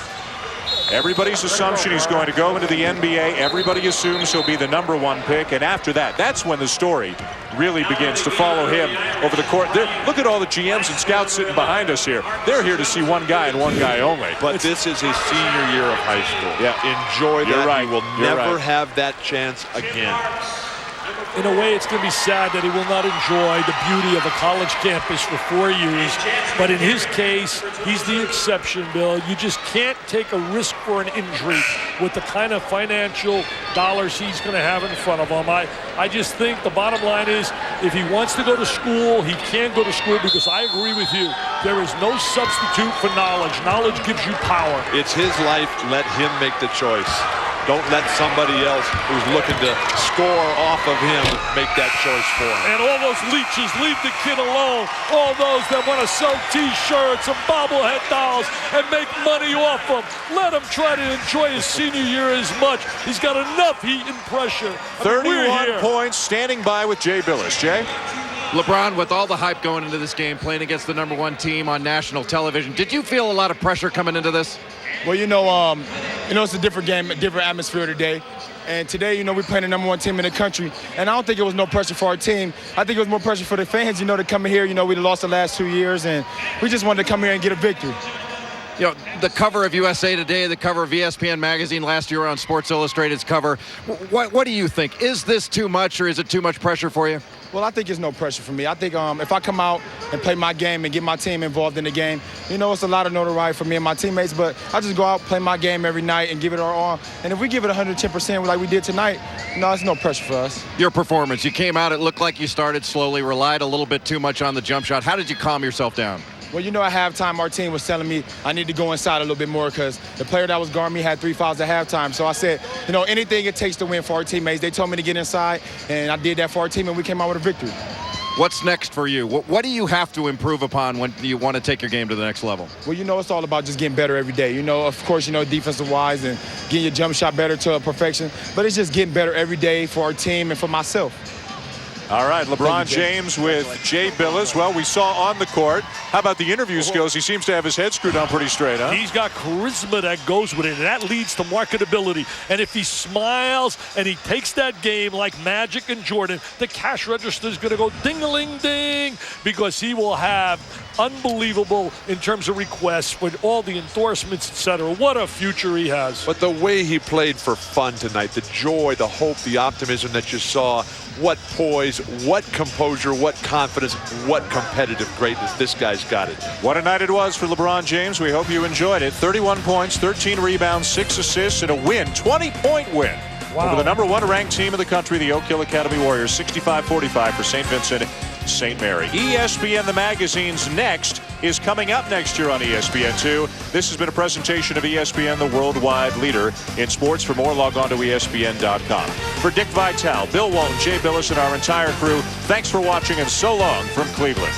Everybody's assumption he's going to go into the NBA. Everybody assumes he'll be the #1 pick. And after that, that's when the story really begins to follow him over the court. Look at all the GMs and scouts sitting behind us here. They're here to see one guy and one guy only. But this is his senior year of high school. Enjoy that. You're right. He will never have that chance again. In a way, it's going to be sad that he will not enjoy the beauty of a college campus for 4 years. But in his case, he's the exception, Bill. You just can't take a risk for an injury with the kind of financial dollars he's going to have in front of him. I just think the bottom line is if he wants to go to school, he can go to school, because I agree with you. There is no substitute for knowledge. Knowledge gives you power. It's his life. Let him make the choice. Don't let somebody else who's looking to score off of him make that choice for him. And all those leeches, leave the kid alone. All those that want to sell T-shirts and bobblehead dolls and make money off them, let him try to enjoy his senior year as much. He's got enough heat and pressure. 31 points, standing by with Jay Billis. Jay? LeBron, with all the hype going into this game, playing against the #1 team on national television, did you feel a lot of pressure coming into this? Well, it's a different game, a different atmosphere today. And today, we're playing the #1 team in the country. And I don't think it was no pressure for our team. I think it was more pressure for the fans, to come in here. We lost the last 2 years, and we just wanted to come here and get a victory. You know, the cover of USA Today, the cover of ESPN magazine, last year on Sports Illustrated's cover. What do you think? Is this too much, or is it too much pressure for you? Well, I think it's no pressure for me. I think if I come out and play my game and get my team involved in the game, you know, it's a lot of notoriety for me and my teammates, but I just go out, play my game every night and give it our all. And if we give it 110% like we did tonight, no, it's no pressure for us. Your performance, you came out, it looked like you started slowly, relied a little bit too much on the jump shot. How did you calm yourself down? Well, you know, at halftime, our team was telling me I need to go inside a little bit more because the player that was guarding me had 3 fouls at halftime. So I said, you know, anything it takes to win for our teammates. They told me to get inside, and I did that for our team, and we came out with a victory. What's next for you? What do you have to improve upon when you want to take your game to the next level? Well, you know, it's all about just getting better every day. You know, of course, you know, defensive-wise and getting your jump shot better to perfection. But it's just getting better every day for our team and for myself. All right, LeBron James with Jay Billis. Well, we saw on the court. How about the interview skills? He seems to have his head screwed on pretty straight, huh? He's got charisma that goes with it, and that leads to marketability. And if he smiles and he takes that game like Magic and Jordan, the cash register is going to go ding-a-ling-ding because he will have unbelievable in terms of requests with all the endorsements, etc. What a future he has. But the way he played for fun tonight, the joy, the hope, the optimism that you saw, what poise, what composure, what confidence, what competitive greatness. This guy's got it. What a night it was for LeBron James. We hope you enjoyed it. 31 points, 13 rebounds, 6 assists, and a win. 20-point win over the #1 ranked team in the country, the Oak Hill Academy Warriors. 65-45 for St. Vincent St. Mary. ESPN the Magazine's Next is coming up next year on ESPN2. This has been a presentation of ESPN, the worldwide leader in sports. For more, log on to ESPN.com. For Dick Vitale, Bill Walton, Jay Billis, and our entire crew, thanks for watching, and so long from Cleveland.